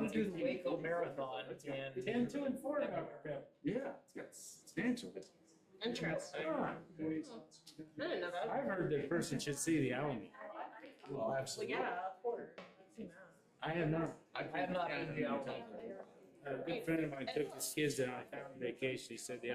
want to do the Waco Marathon and 10, 2, and 4 hour pep. Yeah, it's got substantial. Interesting. Ah, I didn't know that. I've heard that person should see the Alamo. Well, Well, absolutely. yeah, of course. I've seen that. I have not. I have not been to the Alamo. A good friend of mine took his kids down on a family vacation. He said the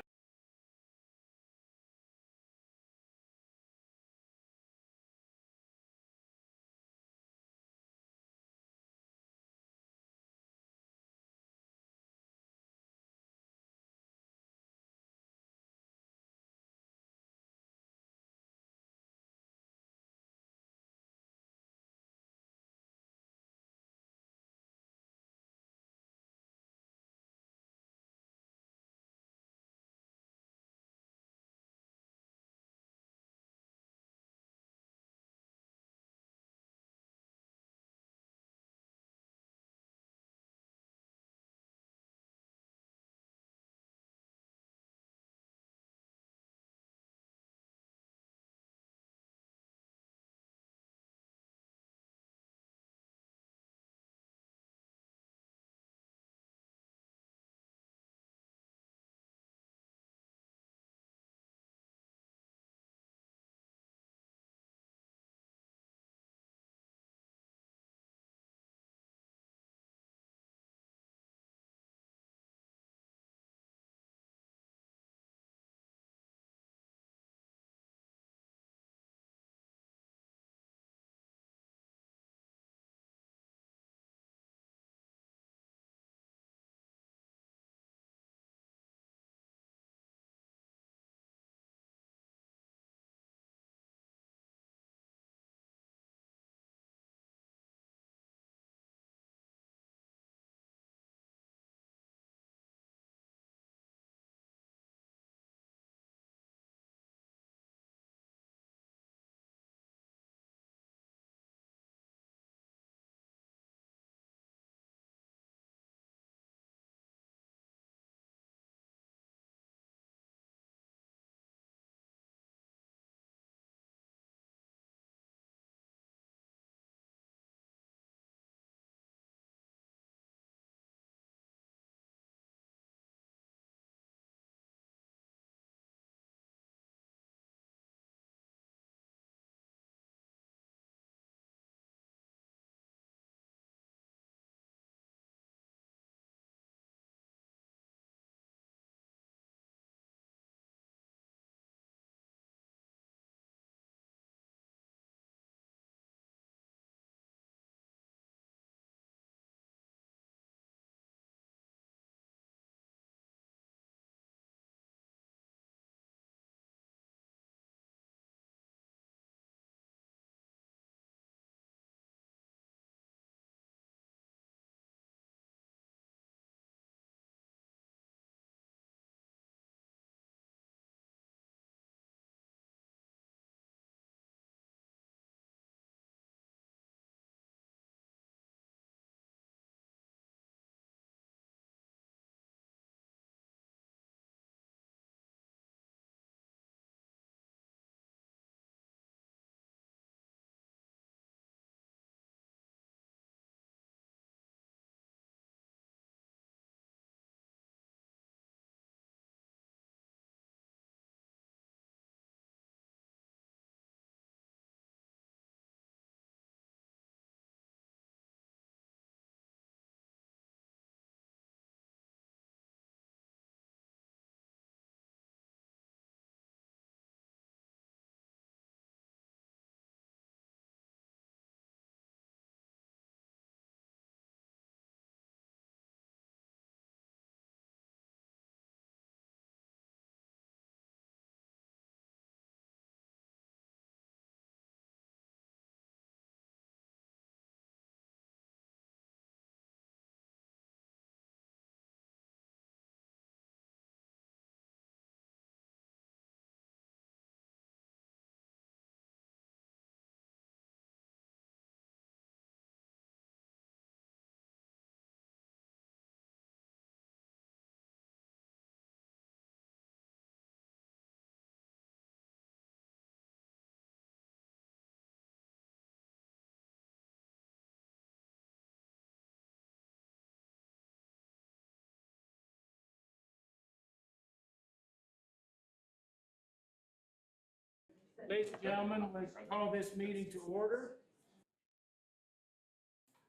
Ladies and gentlemen, let's call this meeting to order.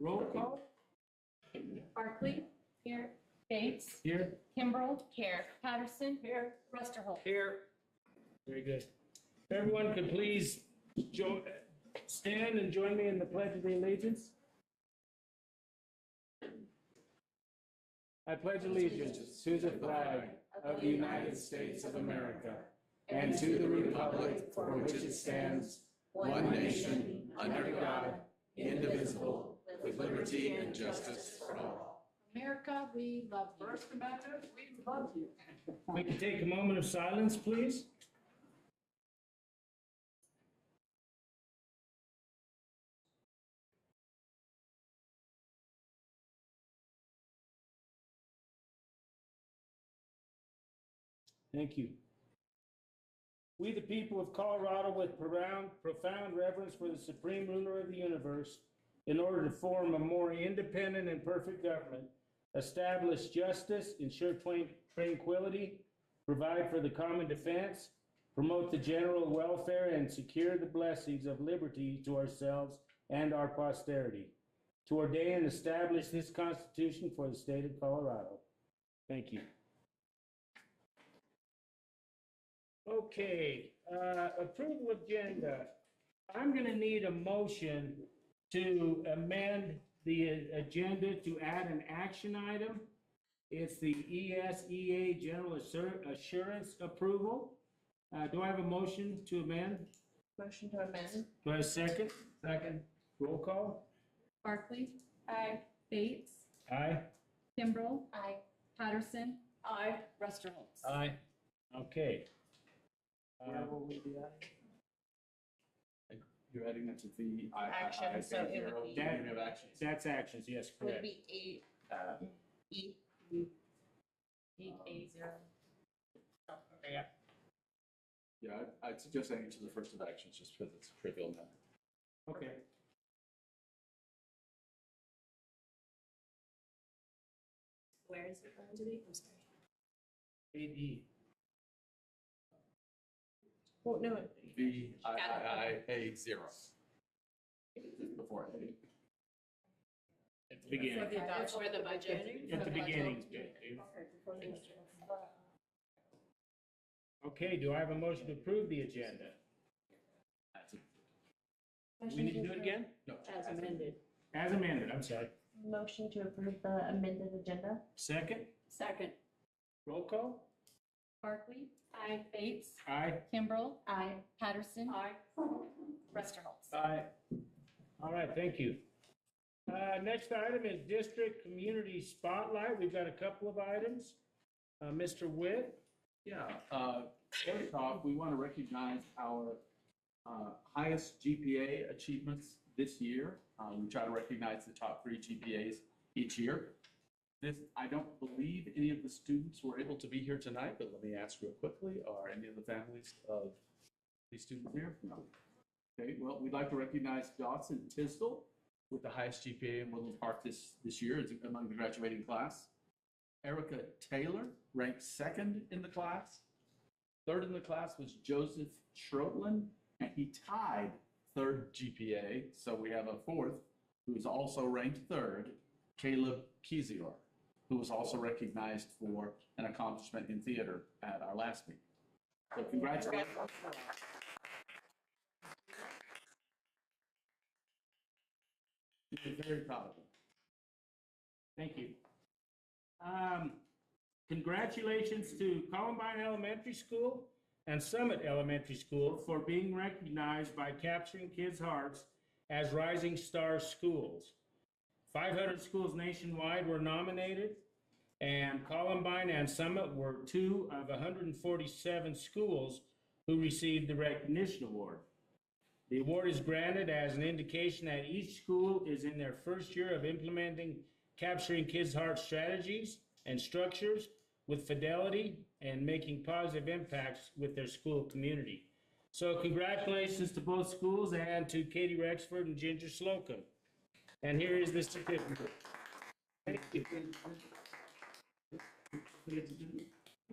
Roll call. Barkley. Here. Bates. Here. Kimbrell. Here. Patterson. Here. Rusterholt. Here. Very good. If everyone could please stand and join me in the Pledge of Allegiance. I pledge allegiance to the flag of the United States of America and to the republic for which it stands, one nation, under God, indivisible, with liberty and justice for all. America, we love you. First Amendment, we love you. We can take a moment of silence, please. Thank you. We, the people of Colorado, with profound reverence for the supreme ruler of the universe, in order to form a more independent and perfect government, establish justice, ensure tranquility, provide for the common defense, promote the general welfare, and secure the blessings of liberty to ourselves and our posterity, to ordain and establish this Constitution for the state of Colorado. Thank you. Okay, approval agenda. I'm going to need a motion to amend the agenda to add an action item. It's the ESEA General Assurance Approval. Do I have a motion to amend? Motion to amend. Do I have a second? Second. Roll call. Barkley. Aye. Bates. Aye. Kimbrell. Aye. Patterson. Aye. Rusterholt. Aye. Okay. Where will we be at? You're adding that to the Action, so it would be- Beginning of actions. That's actions, yes, Would it correct. be E? E. 8A0. Oh, okay, yeah. Yeah, I'd suggest adding it to the first of actions just because it's a trivial matter. Okay. Where is it going to be? I'm sorry. AD. Well, no. VIIA0. Before A. At the beginning. For the adoption of the budget. At the beginning. Okay, do I have a motion to approve the agenda? We need to do it again? No. As amended. As amended, I'm sorry. Motion to approve the amended agenda. Second, Second. roll call? Barkley. Aye. Bates. Aye. Kimbrell. Aye. Patterson. Aye. Rusterholt. Aye. All right, thank you. Next item is District Community Spotlight. We've got a couple of items. Mr. Witt? Yeah, first off, we want to recognize our highest GPA achievements this year. We try to recognize the top 3 GPAs each year. I don't believe any of the students were able to be here tonight, but let me ask real quickly, are any of the families of these students here? No. Okay, well, we'd like to recognize Dawson Tisdall with the highest GPA in Woodland Park this year among the graduating class. Erica Taylor ranked 2nd in the class. 3rd in the class was Joseph Schrotlin, and he tied 3rd GPA. So we have a 4th who is also ranked 3rd, Caleb Kizior, who was also recognized for an accomplishment in theater at our last meeting. So congratulations. We're very proud of them. Thank you. Congratulations to Columbine Elementary School and Summit Elementary School for being recognized by Capturing Kids' Hearts as Rising Star Schools. 500 schools nationwide were nominated, and Columbine and Summit were 2 of 147 schools who received the recognition award. The award is granted as an indication that each school is in their first year of implementing Capturing Kids' Hearts strategies and structures with fidelity and making positive impacts with their school community. So congratulations to both schools and to Katie Rexford and Ginger Slocum. And here is the certificate. Thank you.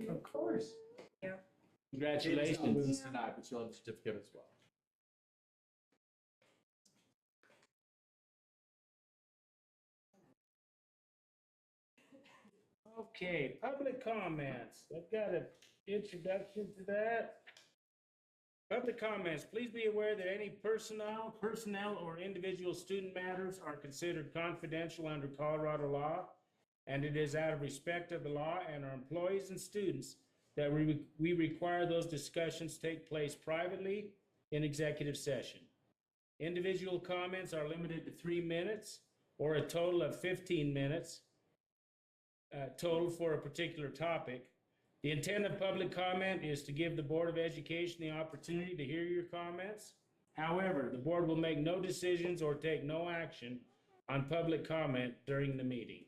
Of course. Congratulations. Tonight, but you'll have a certificate as well. Okay, public comments. I've got an introduction to that. Public comments. Please be aware that any personnel, or individual student matters are considered confidential under Colorado law, and it is out of respect of the law and our employees and students that we require those discussions take place privately in executive session. Individual comments are limited to 3 minutes or a total of 15 minutes total for a particular topic. The intent of public comment is to give the Board of Education the opportunity to hear your comments. However, the board will make no decisions or take no action on public comment during the meeting.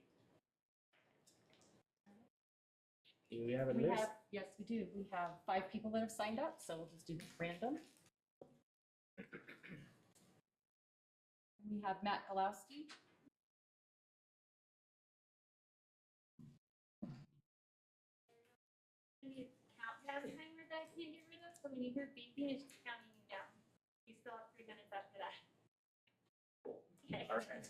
Do we have a list? Yes, we do. We have 5 people that have signed up, so we'll just do this random. We have Matt Galowski. Count down timer that I can't get rid of, so when you hear beeping, it's just counting you down. You still have 3 minutes after that. Okay. All right.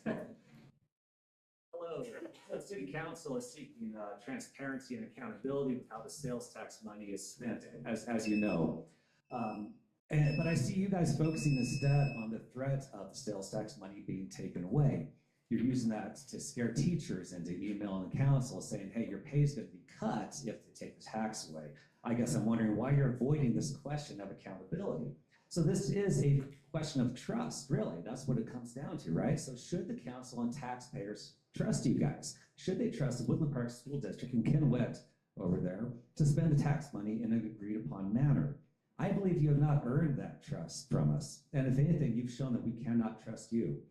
Hello, the city council is seeking transparency and accountability with how the sales tax money is spent, as you know. But I see you guys focusing instead on the threat of the sales tax money being taken away. You're using that to scare teachers into emailing the council saying, hey, your pay is going to be cut if they take the tax away. I guess I'm wondering why you're avoiding this question of accountability. So this is a question of trust, really. That's what it comes down to, right? So should the council and taxpayers trust you guys? Should they trust the Woodland Park School District and Ken Witt over there to spend the tax money in an agreed upon manner? I believe you have not earned that trust from us. And if anything, you've shown that we cannot trust you.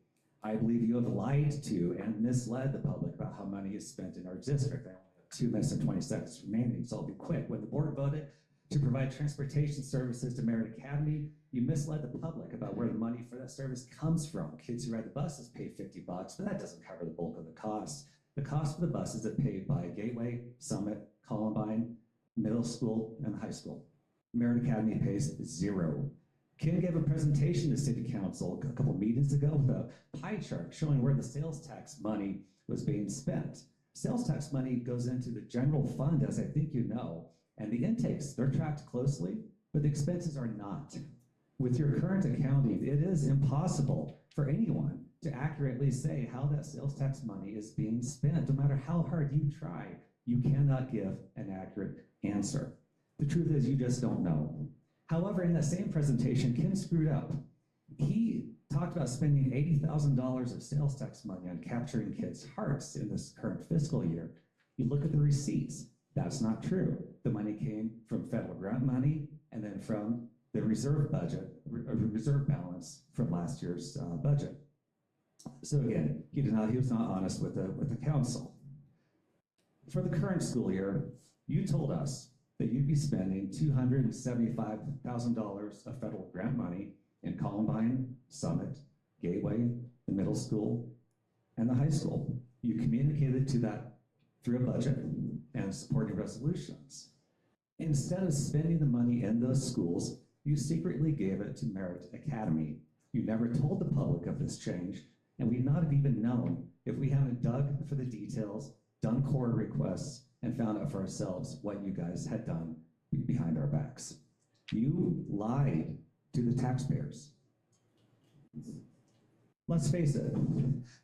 I believe you have lied to and misled the public about how money is spent in our district. I only have 2 minutes and 20 seconds remaining, so I'll be quick. When the board voted to provide transportation services to Merritt Academy, you misled the public about where the money for that service comes from. Kids who ride the buses pay $50, but that doesn't cover the bulk of the cost. The cost for the buses is paid by Gateway, Summit, Columbine, middle school, and high school. Merritt Academy pays $0. Ken gave a presentation to City Council a couple meetings ago with a pie chart showing where the sales tax money was being spent. Sales tax money goes into the general fund, as I think you know, and the intakes, they're tracked closely, but the expenses are not. With your current accounting, it is impossible for anyone to accurately say how that sales tax money is being spent. No matter how hard you try, you cannot give an accurate answer. The truth is you just don't know. However, in that same presentation, Ken screwed up. He talked about spending $80,000 of sales tax money on capturing kids' hearts in this current fiscal year. You look at the receipts, that's not true. The money came from federal grant money and then from the reserve budget, reserve balance from last year's budget. So again, he was not honest with the council. For the current school year, you told us that you'd be spending $275,000 of federal grant money in Columbine, Summit, Gateway, the middle school, and the high school. You communicated to that through a budget and supporting resolutions. Instead of spending the money in those schools, you secretly gave it to Merritt Academy. You never told the public of this change, and we'd not have even known if we hadn't dug for the details, done core requests, and found out for ourselves what you guys had done behind our backs. You lied to the taxpayers. Let's face it,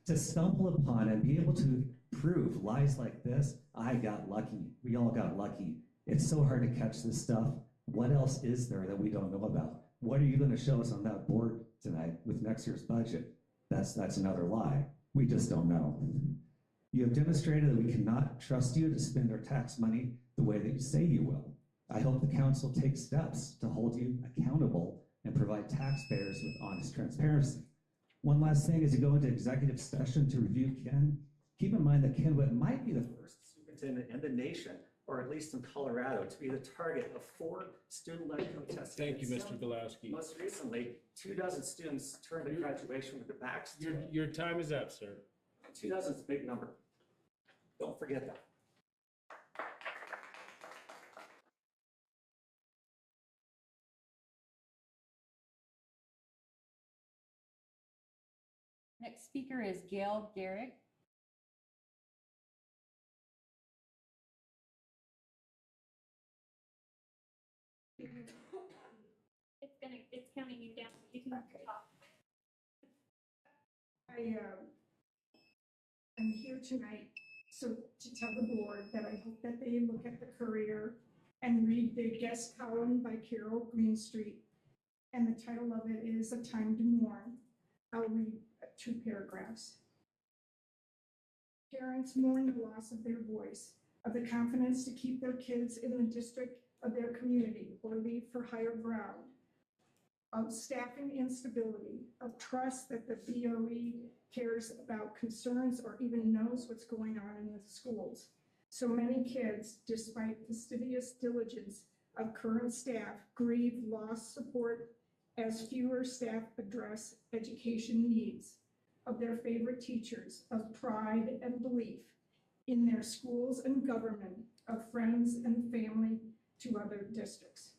to stumble upon and be able to prove lies like this, I got lucky. We all got lucky. It's so hard to catch this stuff. What else is there that we don't know about? What are you going to show us on that board tonight with next year's budget? That's another lie. We just don't know. You have demonstrated that we cannot trust you to spend our tax money the way that you say you will. I hope the council takes steps to hold you accountable and provide taxpayers with honest transparency. One last thing, as you go into executive session to review Ken, keep in mind that Ken Witt might be the first superintendent in the nation, or at least in Colorado, to be the target of 4 student-led protests. Thank you, Mr. Galowski. Most recently, 24 students turned to graduation with their backs to it. Your time is up, sir. 2000 is a big number. Don't forget that. Next speaker is Gail Garrick. it's counting you down. You can Okay. talk. I'm here tonight to tell the board that I hope that they look at the Courier and read the guest column by Carol Greenstreet. And the title of it is A Time to Mourn. I'll read 2 paragraphs. Parents mourn the loss of their voice, of the confidence to keep their kids in the district of their community or leave for higher ground, of staffing instability, of trust that the BOE cares about concerns or even knows what's going on in the schools. So many kids, despite fastidious diligence of current staff, grieve lost support as fewer staff address education needs, of their favorite teachers, of pride and belief in their schools and government, of friends and family to other districts.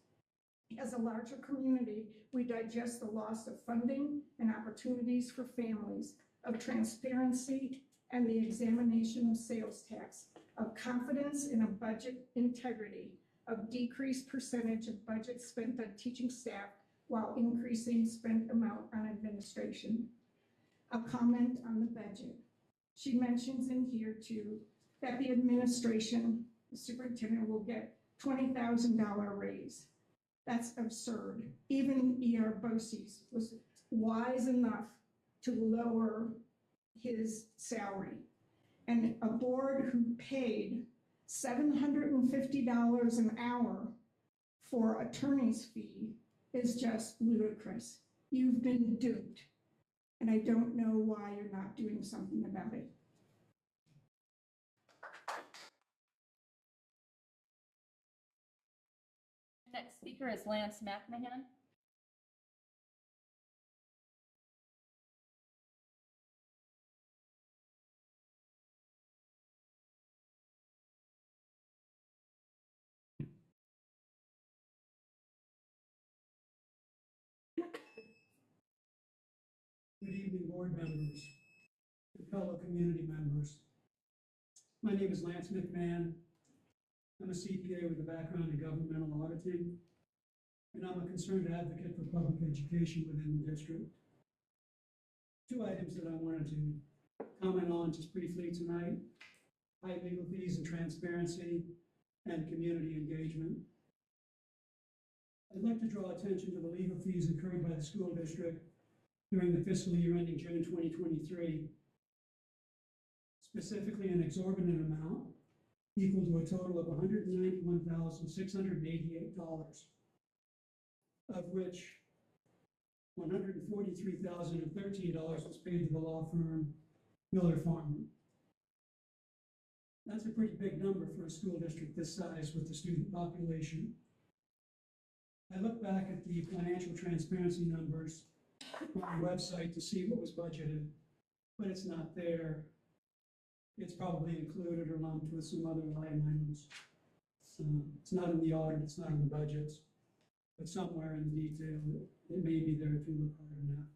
As a larger community, we digest the loss of funding and opportunities for families, of transparency and the examination of sales tax, of confidence in a budget integrity, of decreased percentage of budget spent on teaching staff while increasing spent amount on administration. A comment on the budget. She mentions in here too that the administration, the superintendent will get $20,000 raise. That's absurd. Even E.R. Bosse's was wise enough to lower his salary. And a board who paid $750 an hour for attorney's fee is just ludicrous. You've been duped. And I don't know why you're not doing something about it. Next speaker is Lance McMahon. Good evening, board members and fellow community members. My name is Lance McMahon. I'm a CPA with a background in governmental auditing, and I'm a concerned advocate for public education within the district. 2 items that I wanted to comment on just briefly tonight: high legal fees and transparency, and community engagement. I'd like to draw attention to the legal fees incurred by the school district during the fiscal year ending June 2023, specifically an exorbitant amount equal to a total of $191,688, of which $143,013 was paid to the law firm Miller Farmer. That's a pretty big number for a school district this size with the student population. I look back at the financial transparency numbers on the website to see what was budgeted, but it's not there. It's probably included or lumped with some other line items. It's not in the audit, it's not in the budgets, but somewhere in the detail, it may be there if you look hard enough.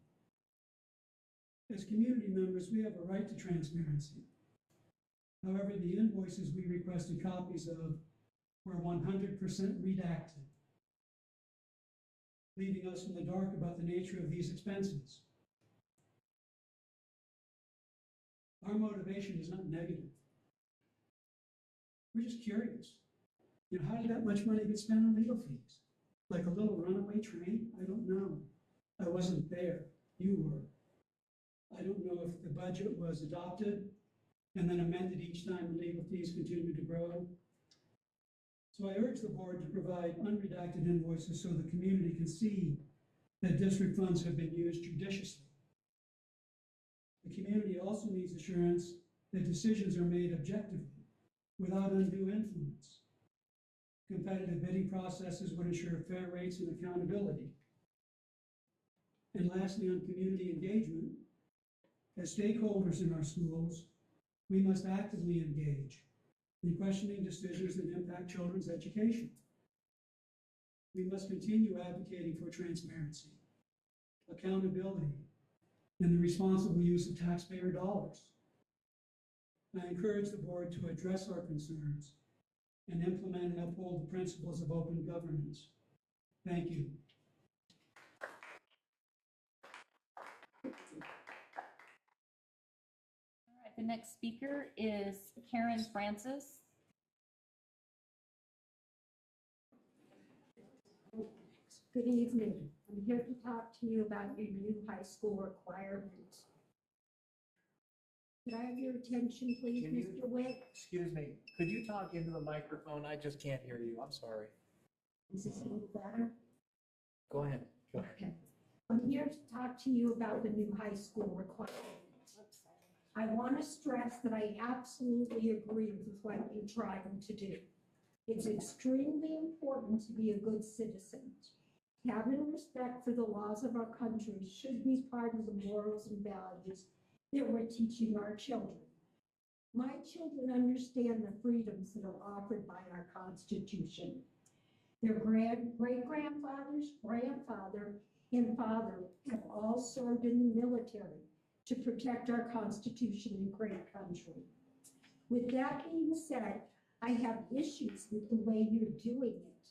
As community members, we have a right to transparency. However, the invoices we requested copies of were 100% redacted, leaving us in the dark about the nature of these expenses. Our motivation is not negative. We're just curious. You know, how did that much money get spent on legal fees? Like a little runaway train? I don't know. I wasn't there. You were. I don't know if the budget was adopted and then amended each time the legal fees continued to grow. So I urge the board to provide unredacted invoices so the community can see that district funds have been used judiciously. The community also needs assurance that decisions are made objectively, without undue influence. Competitive bidding processes would ensure fair rates and accountability. And lastly, on community engagement, as stakeholders in our schools, we must actively engage in questioning decisions that impact children's education. We must continue advocating for transparency, accountability, and the responsible use of taxpayer dollars. I encourage the board to address our concerns and implement and uphold the principles of open governance. Thank you. The next speaker is Karen Francis. Good evening. I'm here to talk to you about your new high school requirements. Could I have your attention, please, Can you- Mr. Witt? Excuse me, could you talk into the microphone? I just can't hear you. I'm sorry. Is this a little better? Go ahead. Go ahead. Okay. I'm here to talk to you about the new high school requirements. I want to stress that I absolutely agree with what you're trying to do. It's extremely important to be a good citizen. Having respect for the laws of our country should be part of the morals and values that we're teaching our children. My children understand the freedoms that are offered by our Constitution. Their great-grandfathers, grandfather, and father have all served in the military to protect our Constitution and great country. With that being said, I have issues with the way you're doing it.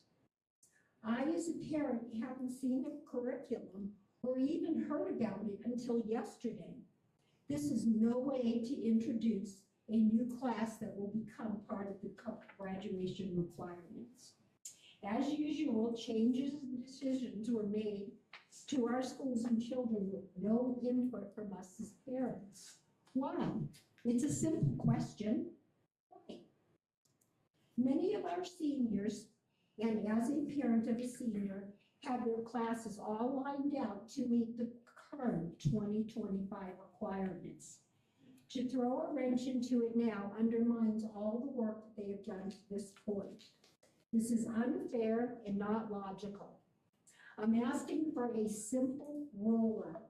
I, as a parent, haven't seen a curriculum or even heard about it until yesterday. This is no way to introduce a new class that will become part of the graduation requirements. As usual, changes and decisions were made to our schools and children with no input from us as parents. Why? It's a simple question. Why? Many of our seniors, and as a parent of a senior, have their classes all lined out to meet the current 2025 requirements. To throw a wrench into it now undermines all the work that they have done to this point. This is unfair and not logical. I'm asking for a simple rollout,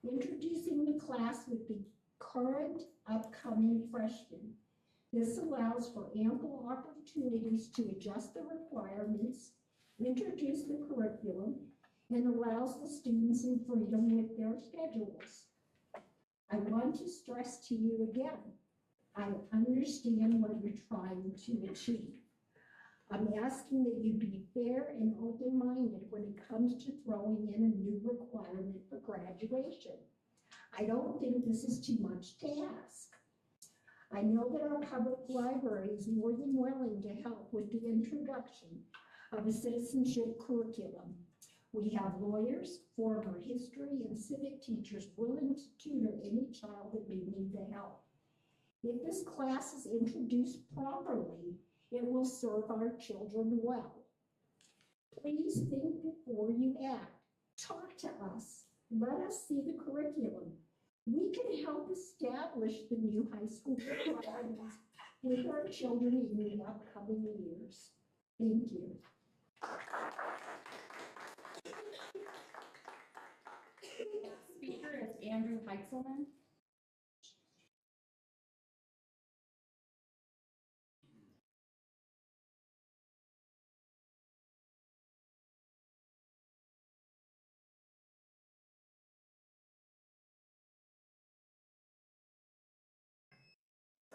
introducing the class with the current upcoming freshmen. This allows for ample opportunities to adjust the requirements, introduce the curriculum, and allows the students in freedom with their schedules. I want to stress to you again, I understand what you're trying to achieve. I'm asking that you be fair and open-minded when it comes to throwing in a new requirement for graduation. I don't think this is too much to ask. I know that our public library is more than willing to help with the introduction of a citizenship curriculum. We have lawyers, former history, and civic teachers willing to tutor any child that may need the help. If this class is introduced properly, it will serve our children well. Please think before you act. Talk to us. Let us see the curriculum. We can help establish the new high school requirements with our children in the upcoming years. Thank you. Next speaker is Andrew Heitzelman.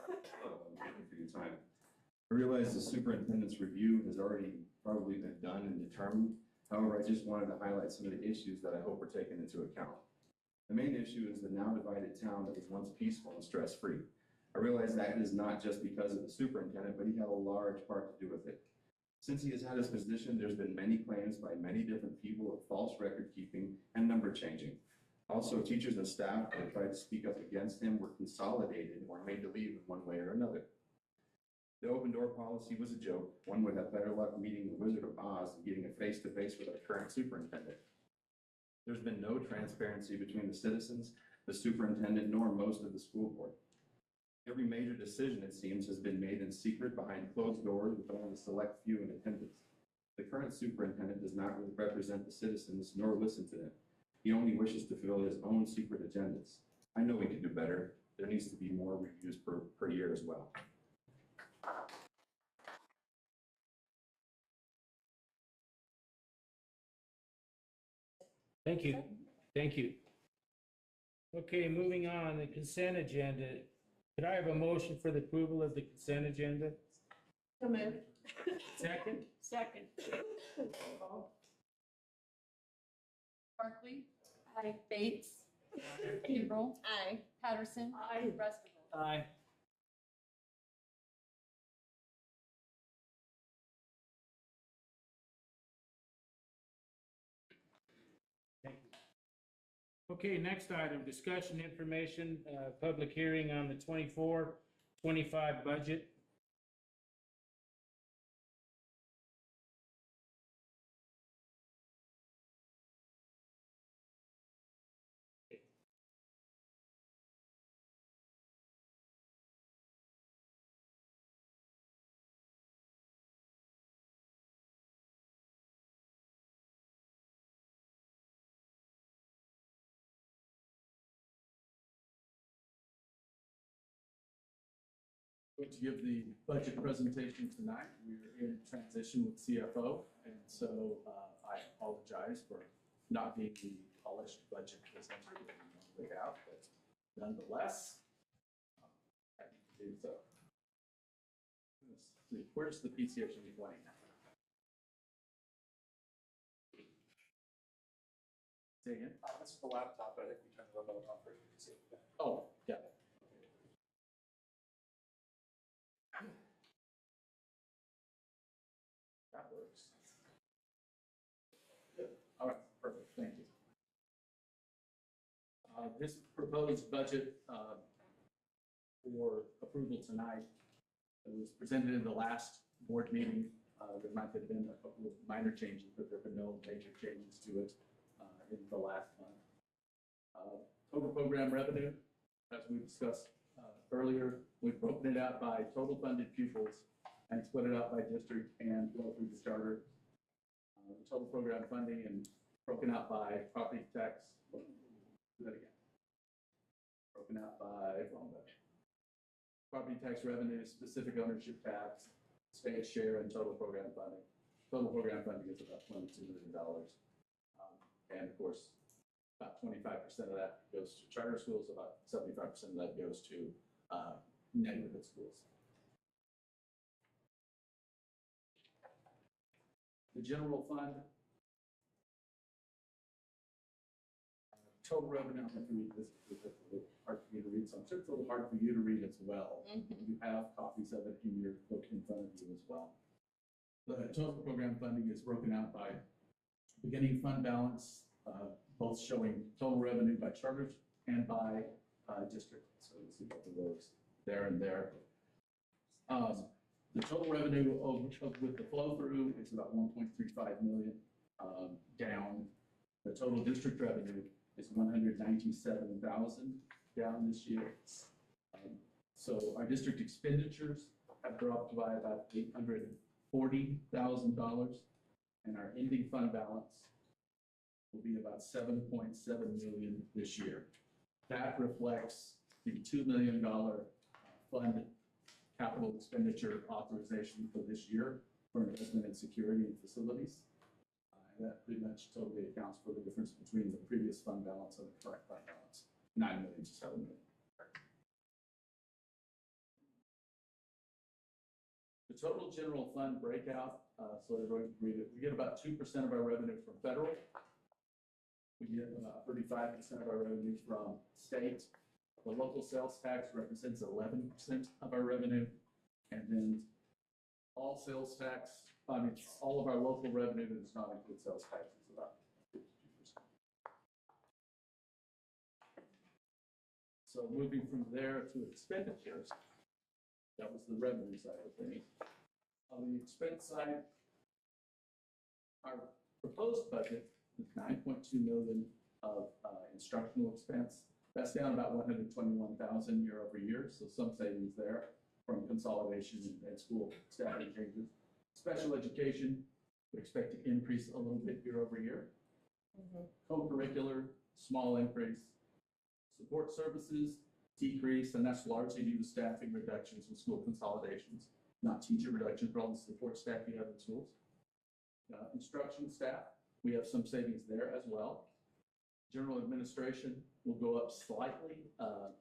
Thank you for your time. I realize the superintendent's review has already probably been done and determined. However, I just wanted to highlight some of the issues that I hope are taken into account. The main issue is the now divided town that was once peaceful and stress-free. I realize that is not just because of the superintendent, but he had a large part to do with it. Since he has had his position, there's been many claims by many different people of false record keeping and number changing. Also, teachers and staff that tried to speak up against him were consolidated or made to leave in one way or another. The open door policy was a joke. One would have better luck meeting the Wizard of Oz than getting a face-to-face with our current superintendent. There's been no transparency between the citizens, the superintendent, nor most of the school board. Every major decision, it seems, has been made in secret behind closed doors with only a select few in attendance. The current superintendent does not represent the citizens nor listen to them. He only wishes to fulfill his own secret agendas. I know we can do better. There needs to be more reviews per year as well. Thank you. Thank you. Okay, moving on, the consent agenda. Could I have a motion for the approval of the consent agenda? So moved. Second? Second. Barkley. Aye. Bates. Kimbrell. Aye. Patterson. Aye. Rustable. Aye. Thank you. Okay, next item, discussion information, public hearing on the 24-25 budget. Going to give the budget presentation tonight. We're in transition with CFO, and so I apologize for not being the polished budget presenter that we normally have, but nonetheless, I need to do so. Let's see, where's the PCHD 20? Say again? This is the laptop, I think we turned the remote on for you to see. Oh, yeah. That works. All right, perfect, thank you. This proposed budget for approval tonight, it was presented in the last board meeting. There might have been a couple of minor changes, but there have been no major changes to it in the last month. Total program revenue, as we discussed earlier, we've broken it out by total funded pupils and split it out by district and go through the charter. The total program funding and broken out by property tax. Do that again. Broken out by property tax revenue, specific ownership tax, state share, and total program funding. Total program funding is about $22 million. And of course, about 25% of that goes to charter schools, about 75% of that goes to neighborhood schools. The general fund, total revenue, I'm going to read this because it's a little hard for me to read, so I'm sure it's a little hard for you to read as well. You have copies of it in your book in front of you as well. The total program funding is broken out by beginning fund balance, both showing total revenue by charters and by district. So you see both of those there and there. The total revenue with the flow through is about 1.35 million down. The total district revenue is 197,000 down this year. So our district expenditures have dropped by about $840,000, and our ending fund balance will be about 7.7 million this year. That reflects the $2 million fund capital expenditure authorization for this year for investment in security and facilities. And that pretty much totally accounts for the difference between the previous fund balance and the current fund balance, 9 million to 7 million. The total general fund breakout, so everyone can read it, we get about 2% of our revenue from federal. We get about 35% of our revenue from state. The local sales tax represents 11% of our revenue. And then all sales tax, all of our local revenue that does not include sales tax is about 52%. So moving from there to expenditures, that was the revenue side of things. On the expense side, our proposed budget is 9.2 million of instructional expense. That's down about 121,000 year over year, so some savings there from consolidation and school staffing changes. Special education, we expect to increase a little bit year over year. Co-curricular, small increase. Support services, decrease, and that's largely due to staffing reductions and school consolidations, not teacher reductions, but all the support staff you have in schools. Instruction staff, we have some savings there as well. General administration will go up slightly.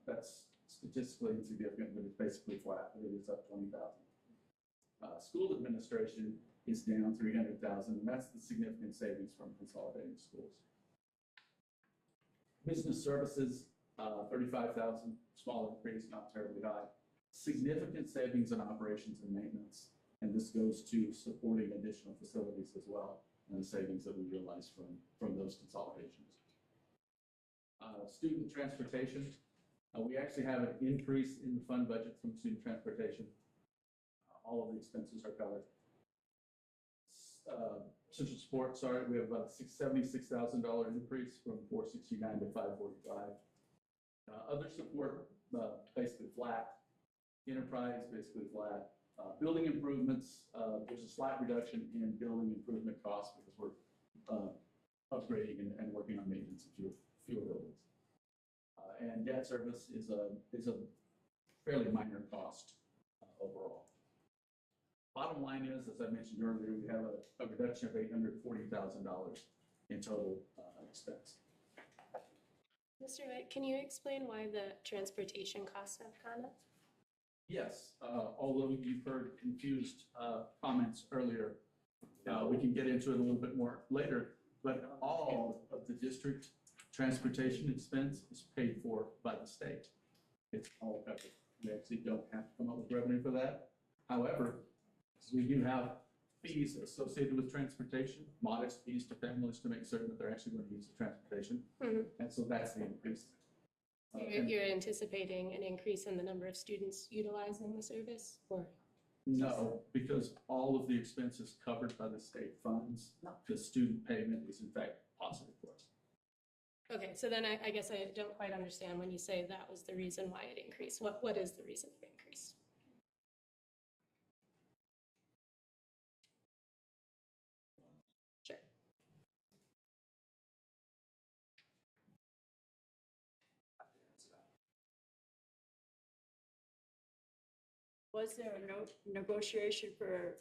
That's statistically insignificant, but it's basically flat. It is up 20,000. School administration is down 300,000, and that's the significant savings from consolidating schools. Business services $35,000, small increase, not terribly high. Significant savings in operations and maintenance, and this goes to supporting additional facilities as well, and the savings that we realize from those consolidations. Student transportation, we actually have an increase in the fund budget from student transportation. All of the expenses are covered. Central support, sorry, we have about a $76,000 increase from 469 to 545. Other support, basically flat. Enterprise, basically flat. Building improvements, there's a slight reduction in building improvement costs because we're upgrading and working on maintenance of fewer buildings. And debt service is a fairly minor cost overall. Bottom line is, as I mentioned earlier, we have a reduction of $840,000 in total expense. Mr. Knight, can you explain why the transportation costs have gone up? Yes, although you've heard confused comments earlier, we can get into it a little bit more later, but all of the district transportation expense is paid for by the state. It's all covered. We actually don't have to come up with revenue for that. However, we do have fees associated with transportation, modest fees to families to make certain that they're actually going to use the transportation. And so that's the increase. You're anticipating an increase in the number of students utilizing the service, or? No, because all of the expenses covered by the state funds, the student payment is in fact positive for us. Okay, so then I guess I don't quite understand when you say that was the reason why it increased. What is the reason for increase? Sure. Was there a negotiation for,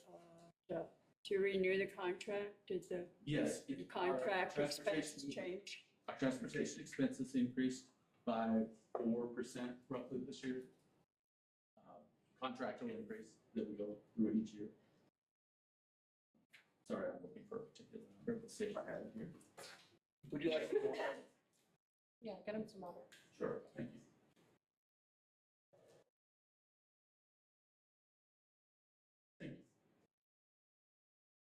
to renew the contract? Did the Yes. the contract our expenses transportation- change? Our transportation expenses increased by 4% roughly this year. Contractual increase that we go through each year. Sorry, I'm looking for a particular number. Let's see if I have it here. Would you like to? Yeah, get them some water. Sure, thank you. Thank you.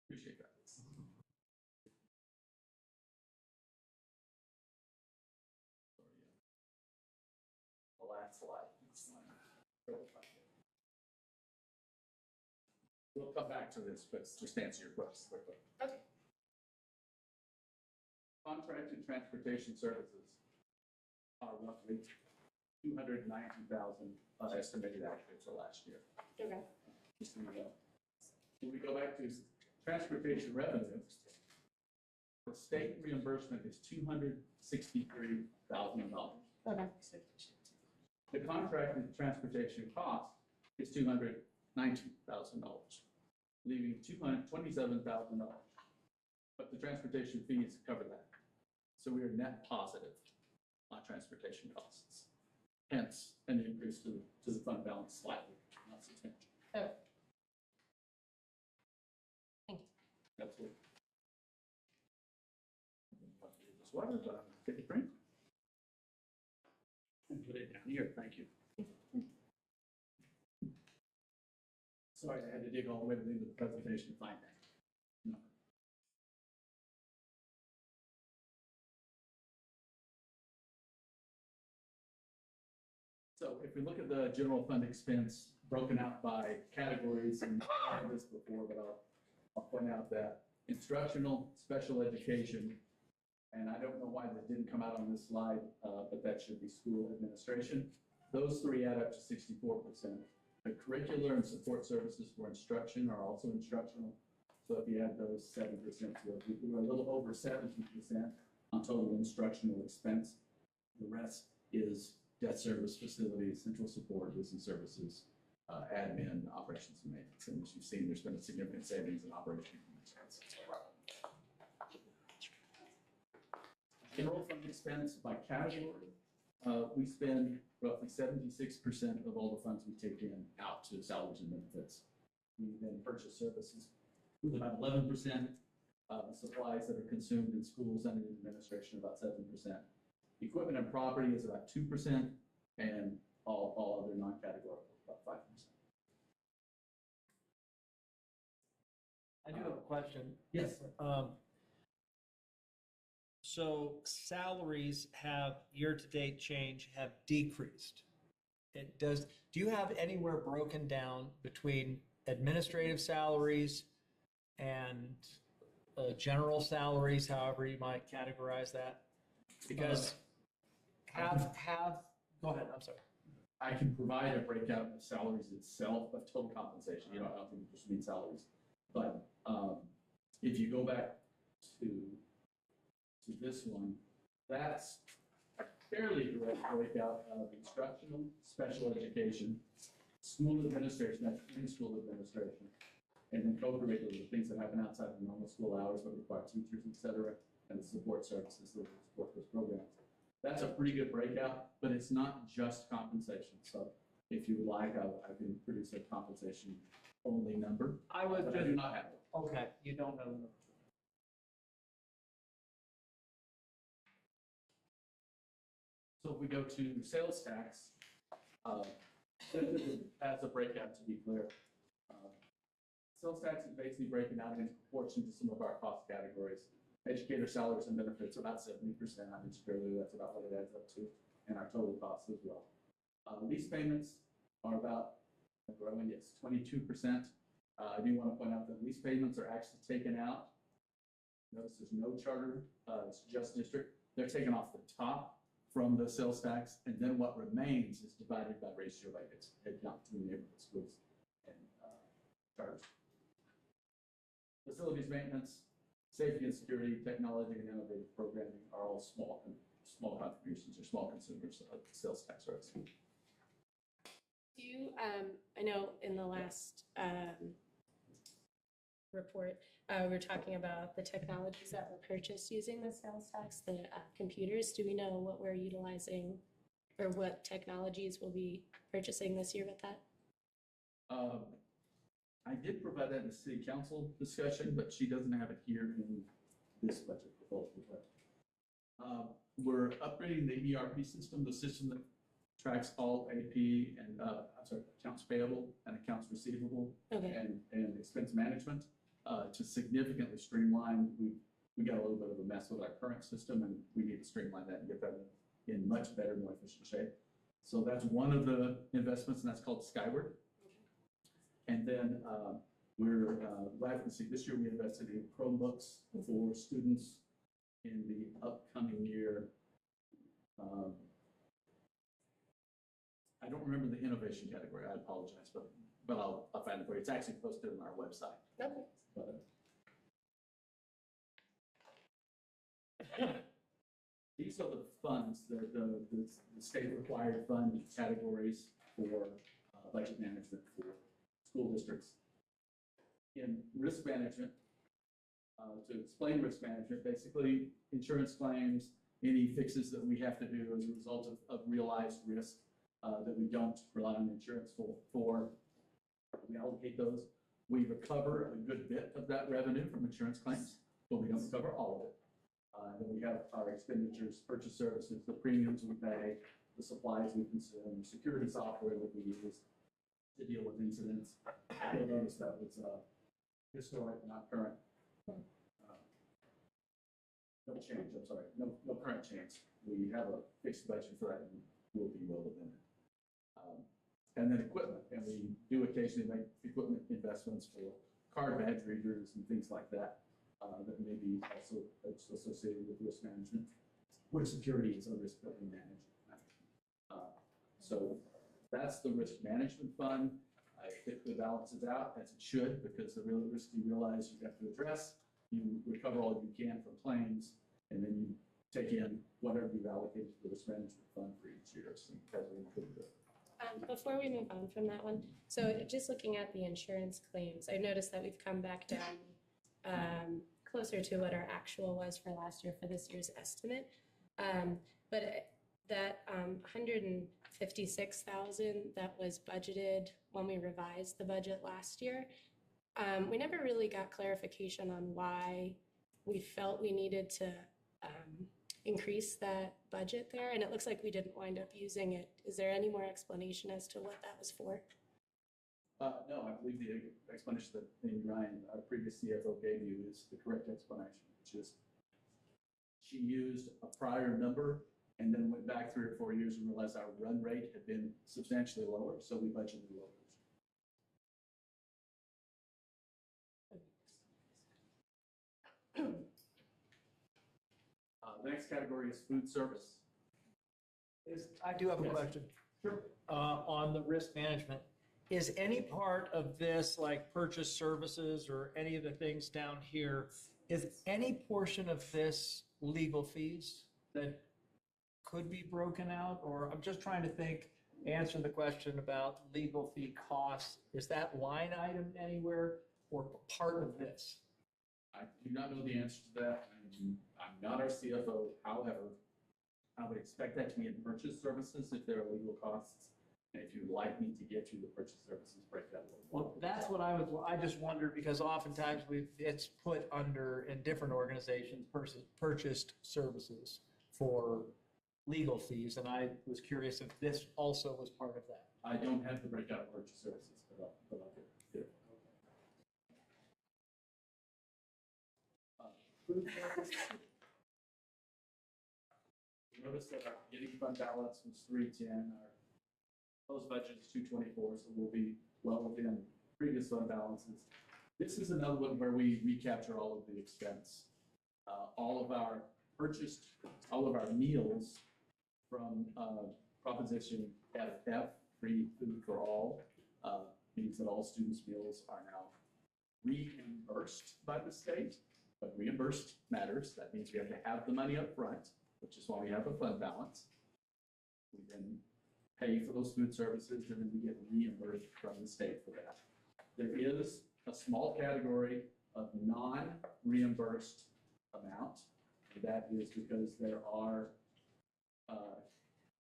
Appreciate that. The last slide. We'll come back to this, but just answer your question quickly. Okay. Contracted transportation services are roughly 290,000 estimated actually for last year. Okay. Just so you know. When we go back to transportation revenue, the state reimbursement is $263,000. Okay. The contracted transportation cost is $290,000, leaving $227,000. But the transportation fees cover that. So we are net positive on transportation costs. Hence, an increase to the fund balance slightly, not substantial. Oh. Thank you. Absolutely. This water, get the drink. And put it down here, thank you. Sorry, I had to dig all the way to the end of the presentation to find that. No. So if we look at the general fund expense broken out by categories, and I've had this before, but I'll point out that instructional, special education, and I don't know why that didn't come out on this slide, but that should be school administration. Those three add up to 64%. The curricular and support services for instruction are also instructional. So if you add those 7% to it, we're a little over 70% on total instructional expense. The rest is debt service, facilities, central support, business services, admin, operations, and maintenance. And as you've seen, there's been a significant savings in operations and maintenance. General fund expense by category, we spend roughly 76% of all the funds we take in out to salaries and benefits. We then purchase services with about 11%, supplies that are consumed in schools and in administration about 7%, Equipment and property is about 2%, and all other non-categorical, about 5%. I do have a question. Yes. So salaries have, year-to-date change, have decreased. Do you have anywhere broken down between administrative salaries and general salaries, however you might categorize that? Because go ahead, I'm sorry. I can provide a breakout of salaries itself, of total compensation. You know, I don't think it just means salaries. But if you go back to this one, that's a fairly direct breakout of instructional, special education, school administration, that's in-school administration, and then co-curricular, the things that happen outside of normal school hours that require teachers, et cetera, and the support services that support those programs. That's a pretty good breakout, but it's not just compensation. So if you would like, I can produce a compensation only number. I do not have it. Okay, you don't have them. So if we go to sales tax, as a breakout, to be clear, sales tax is basically breaking out in proportion to some of our cost categories. Educator salaries and benefits are about 70%. I mentioned earlier that's about what it adds up to, and our total costs as well. Lease payments are about growing, yes, 22%. I do want to point out that lease payments are actually taken out. Notice there's no charter, it's just district. They're taken off the top from the sales tax, and then what remains is divided by ratio by its headcount between neighborhood schools and charters. Facilities maintenance, safety and security, technology, and innovative programming are all small contributions or small consumers of the sales tax rates. Do you, I know in the last report, we were talking about the technologies that were purchased using the sales tax, the computers. Do we know what we're utilizing or what technologies we'll be purchasing this year with that? I did provide that in the city council discussion, but she doesn't have it here in this budget proposal. We're upgrading the ERP system, the system that tracks all AP and accounts payable and accounts receivable and expense management to significantly streamline. We got a little bit of a mess with our current system, and we need to streamline that and get that in much better, more efficient shape. So that's one of the investments, and that's called Skyward. And then we're glad to see this year we invested in Chromebooks for students in the upcoming year. I don't remember the innovation category. I apologize, but I'll find it for you. It's actually posted on our website. Okay. These are the funds, the state required fund categories for budget management for school districts. In risk management, to explain risk management, basically insurance claims, any fixes that we have to do as a result of realized risk that we don't rely on insurance for. We allocate those. We recover a good bit of that revenue from insurance claims, but we don't recover all of it. And then we have our expenditures, purchase services, the premiums we pay, the supplies we consume, security software that we use to deal with incidents. You'll notice that was historic, not current. No change, I'm sorry, no current change. We have a fixed budget for that and we'll be well within it. And then equipment, and we do occasionally make equipment investments for card badge readers and things like that that may be also associated with risk management, where security is a risk that we manage. So that's the risk management fund. It balances out as it should, because the real risk you realize you have to address, you recover all you can from claims, and then you take in whatever you've allocated to the risk management fund for each year. So as we include it. Before we move on from that one, so just looking at the insurance claims, I noticed that we've come back down closer to what our actual was for last year for this year's estimate. But that 156,000 that was budgeted when we revised the budget last year, we never really got clarification on why we felt we needed to increase that budget there, and it looks like we didn't wind up using it. Is there any more explanation as to what that was for? No, I believe the explanation that Amy Ryan, our previous CFO, gave you is the correct explanation, which is she used a prior number and then went back 3 or 4 years and realized our run rate had been substantially lower, so we budgeted lower. The next category is food service. I do have a Yes. question. Sure. On the risk management. Is any part of this, like purchase services or any of the things down here, is any portion of this legal fees that could be broken out? Or I'm just trying to think, answer the question about legal fee costs. Is that line item anywhere or part of this? I do not know the answer to that. I'm not our CFO. However, I would expect that to be in purchase services if there are legal costs. And if you'd like me to get you the purchase services breakdown. Well, that's what I just wondered, because oftentimes it's put under, in different organizations, purchased services for legal fees, and I was curious if this also was part of that. I don't have the breakdown of purchase services, but I'll get it. Food service. Notice that our beginning fund balance was 310. Our proposed budget is 224, so we'll be well within previous fund balances. This is another one where we recapture all of the expense. All of our meals from Proposition FF, free food for all, means that all students' meals are now reimbursed by the state. But reimbursed matters. That means we have to have the money up front, which is why we have a fund balance. We then pay for those food services, and then we get reimbursed from the state for that. There is a small category of non-reimbursed amount, and that is because there are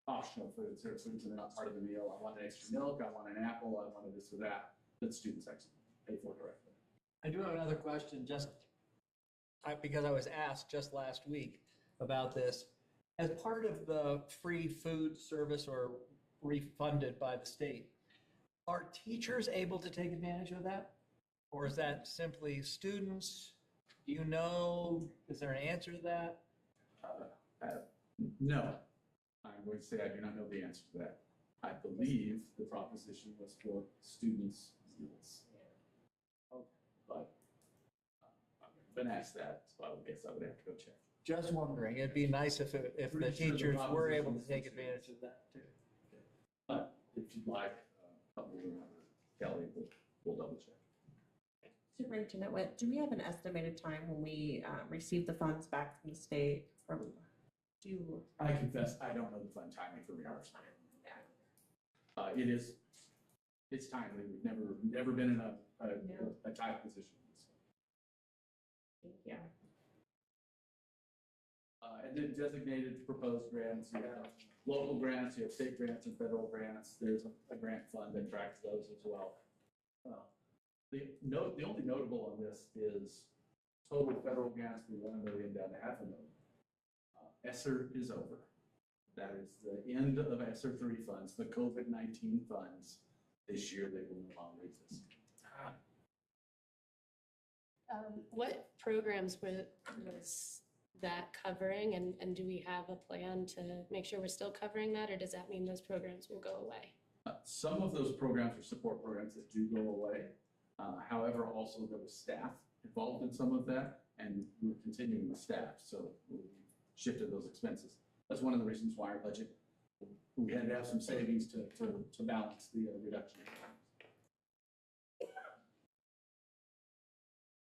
optional food services and they're not part of the meal. I want an extra milk, I want an apple, I wanted this or that students actually pay for directly. I do have another question, because I was asked just last week about this. As part of the free food service or refunded by the state, are teachers able to take advantage of that? Or is that simply students? Do you know, is there an answer to that? No, I'm going to say I do not know the answer to that. I believe the proposition was for students' meals. But I've been asked that, so I would guess I would have to go check. Just wondering, it'd be nice if the Pretty sure the teachers were able to proposition take is advantage of that too. But if you'd like, Kelly, we'll double check. Superintendent Witt, do we have an estimated time when we receive the funds back from the state? I confess, I don't know the fund timing for reimbursement. It's timely. We've never been in a tight position. Thank you. And then designated proposed grants, you have local grants, you have state grants and federal grants. There's a grant fund that tracks those as well. The only notable on this is total federal grants from 1 million down to $500,000. ESSER is over. That is the end of ESSER 3 funds, the COVID-19 funds. This year, they will no longer exist. What programs was that covering, and do we have a plan to make sure we're still covering that, or does that mean those programs will go away? Some of those programs are support programs that do go away. However, also there was staff involved in some of that, and we're continuing with staff, so we shifted those expenses. That's one of the reasons why our budget, we had to have some savings to balance the reduction.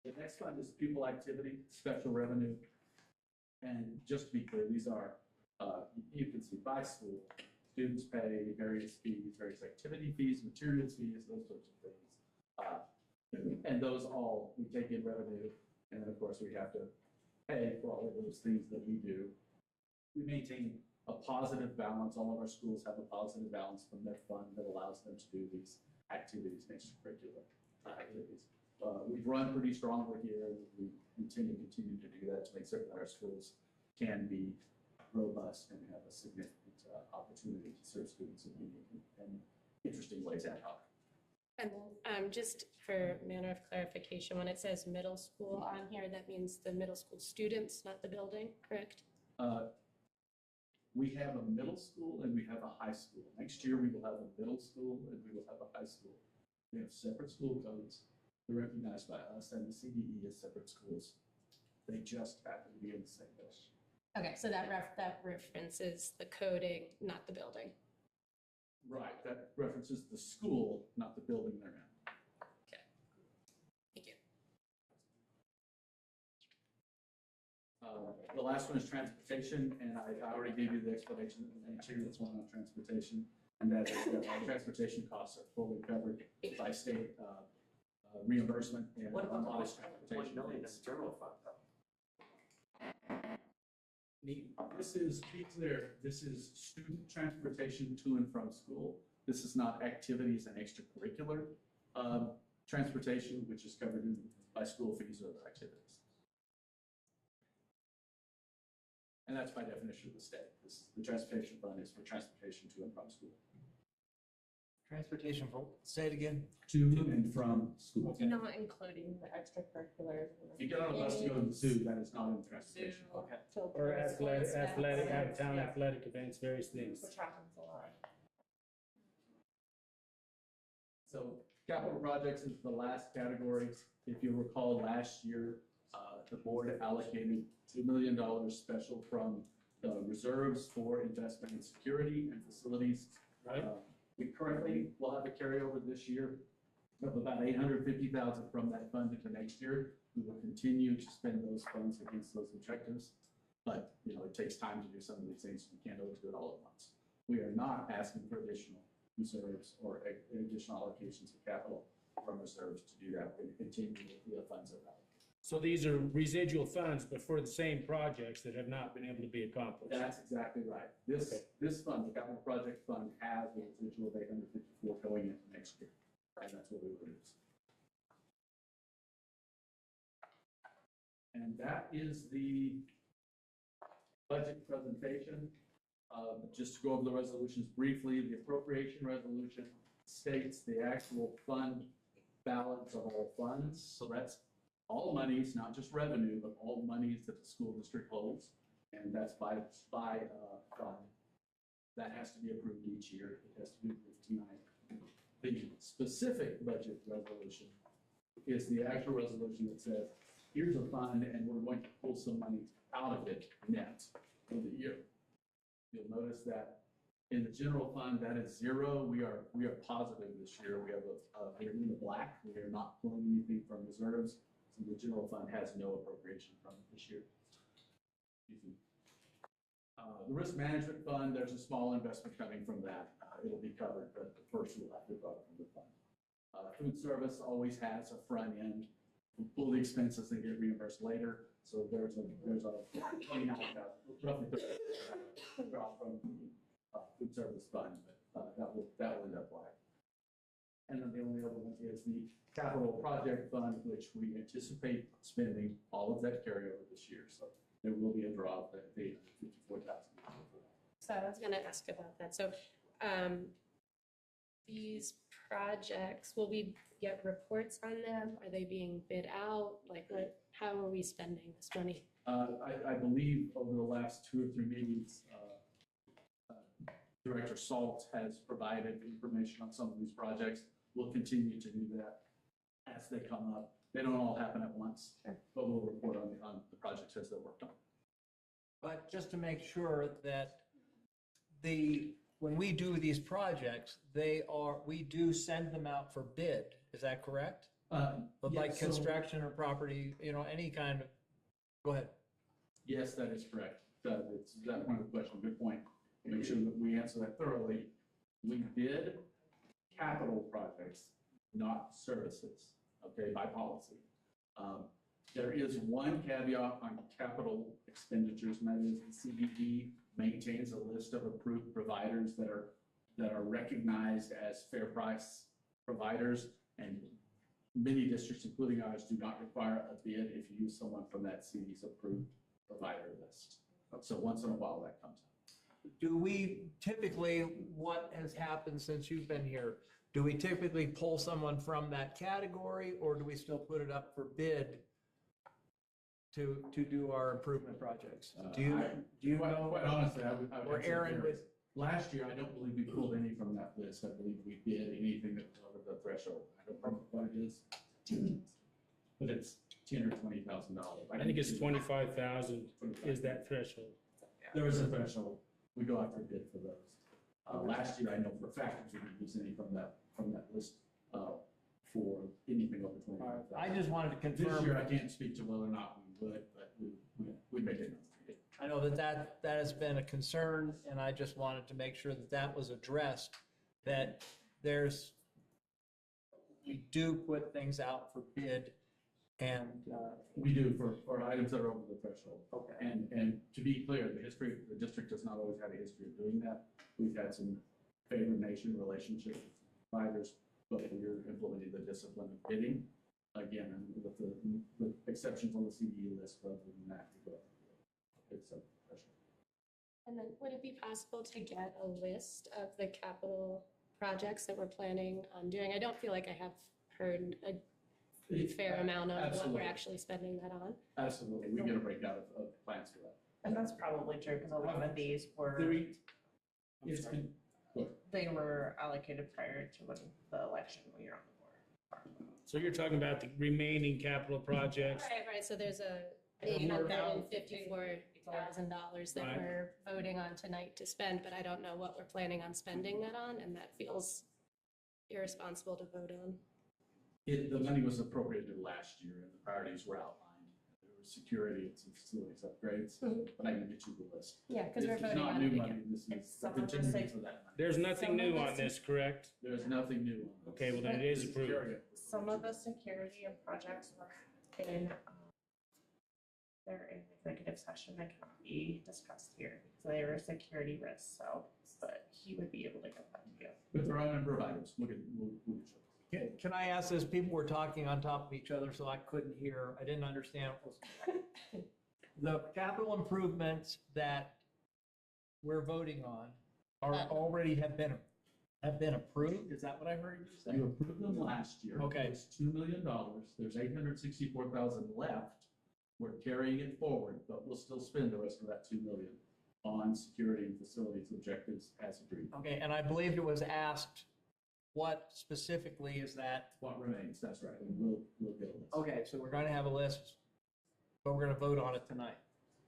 The next fund is pupil activity, special revenue. And just to be clear, these are, you can see by school, students pay various fees, various activity fees, materials fees, those sorts of things. And those all, we take in revenue, and then of course we have to pay for all of those things that we do. We maintain a positive balance. All of our schools have a positive balance from their fund that allows them to do these activities, extracurricular activities. We've run pretty strongly here, and we continue to do that to make certain that our schools can be robust and have a significant opportunity to serve students in unique and interesting ways ad hoc. And then, just for manner of clarification, when it says middle school on here, that means the middle school students, not the building, correct? We have a middle school and we have a high school. Next year, we will have a middle school and we will have a high school. We have separate school codes. They're recognized by us and the CDE as separate schools. They just happen to be in the same building. Okay, so that references the coding, not the building. Right, that references the school, not the building they're in. Okay, thank you. The last one is transportation, and I already gave you the explanation in the two that's one on transportation, and that is that our transportation costs are fully covered by state reimbursement and What about the modest 1 transportation. million in general fund though? This is, to be clear, this is student transportation to and from school. This is not activities and extracurricular transportation, which is covered by school fees or other activities. And that's by definition of the state. The transportation fund is for transportation to and from school. Transportation, say it again. To and from school. Not including the extracurriculars. If you get on a bus to go to the zoo, that is not in transportation. Okay. Or athletic, out-of-town athletic events, various things. Which happens a lot. So capital projects is the last category. If you recall, last year, the board allocated $2 million special from the reserves for investment in security and facilities. Right. We currently will have a carryover this year of about $850,000 from that fund into next year. We will continue to spend those funds against those objectives. But, you know, it takes time to do some of these things. We can't always do it all at once. We are not asking for additional reserves or additional allocations of capital from reserves to do that. We're going to continue with the funds that are allocated. So these are residual funds, but for the same projects that have not been able to be accomplished. That's exactly right. This fund, the capital project fund, has a residual of 854 going into next year, and that's what we will use. And that is the budget presentation. Just to go over the resolutions briefly, the appropriation resolution states the actual fund balance of all funds. So that's all monies, not just revenue, but all monies that the school district holds. And that's by fund. That has to be approved each year. It has to be approved tonight. The specific budget resolution is the actual resolution that says, here's a fund and we're going to pull some money out of it net for the year. You'll notice that in the general fund, that is zero. We are positive this year. We have we're in the black. We are not pulling anything from reserves. So the general fund has no appropriation from it this year. The risk management fund, there's a small investment coming from that. It'll be covered, but first we'll have to go from the fund. Food service always has a front end. We pull the expenses and get reimbursed later. So there's a 29,000, roughly 30 drop from the food service fund, but that will end up black. And then the only other one is the capital project fund, which we anticipate spending all of that carryover this year. So there will be a drop at $854,000. So I was going to ask about that. So these projects, will we get reports on them? Are they being bid out? Like, how are we spending this money? I believe over the last 2 or 3 meetings, Director Salt has provided information on some of these projects. We'll continue to do that as they come up. They don't all happen at once, but we'll report on the projects as they're worked on. But just to make sure that when we do these projects, we do send them out for bid. Is that correct? But like construction or property, any kind of, go ahead. Yes, that is correct. It's that one of the question, good point. Make sure that we answer that thoroughly. We bid capital projects, not services, okay, by policy. There is one caveat on capital expenditures, and that is the CDE maintains a list of approved providers that are recognized as fair price providers, and many districts, including ours, do not require a bid if you use someone from that CDE's approved provider list. So once in a while that comes up. Do we typically, what has happened since you've been here, do we typically pull someone from that category, or do we still put it up for bid to do our improvement projects? Do you know? Quite honestly, I would Or have to Aaron vary. would, Last year, I don't believe we pulled any from that list. I believe we bid anything that was over the threshold. I don't remember what it is. But it's $10,000 or $20,000. I think it's 25,000 is that threshold. There is a threshold. We go after a bid for those. Last year, I know for a fact we didn't use any from that list, for anything over 25,000. I just wanted to This year, confirm, I can't speak to whether or not we would, but we make it. I know that has been a concern, and I just wanted to make sure that was addressed, that we do put things out for bid, and, We do for items that are over the threshold. okay. And to be clear, the district has not always had a history of doing that. We've had some favored nation relationships with providers, but we're implementing the discipline of bidding. Again, and with the exceptions on the CDE list, but other than that, we go. It's a threshold. And then would it be possible to get a list of the capital projects that we're planning on doing? I don't feel like I have heard a fair amount of what Absolutely. we're actually spending that on. Absolutely, we get a breakout of plans for that. And that's probably true, because a lot of these were, It's been, they were allocated prior to when the election we were on the board. So you're talking about the remaining capital projects? Right, so there's a And we're $854,000 that Right. we're voting on tonight to spend, but I don't know what we're planning on spending that on, and that feels irresponsible to vote on. the money was appropriated last year and the priorities were outlined. There was security and some facilities upgrades, but I can get you the list. Yeah, because we're This is voting not on new it money. again. This It's is some of the continuing same- for that money. There's nothing Some new of on this, correct? There's nothing new on this. Okay, well then it is approved. Security. Some of the security and projects were in, they're in executive session, they cannot be discussed here, because they were security risks, so, but he would be able to get that to you. But there are a number of items. We'll get you. Can I ask this? People were talking on top of each other, so I couldn't hear. I didn't understand what was. The capital improvements that we're voting on are already have been approved? Is that what I heard you say? You approved them last year. Okay. It's $2 million. There's $864,000 left. We're carrying it forward, but we'll still spend the rest of that $2 million on security and facilities objectives as agreed. Okay, and I believe it was asked, what specifically is that? What remains, that's right, and we'll get a list. Okay, so we're going to have a list, but we're going to vote on it tonight.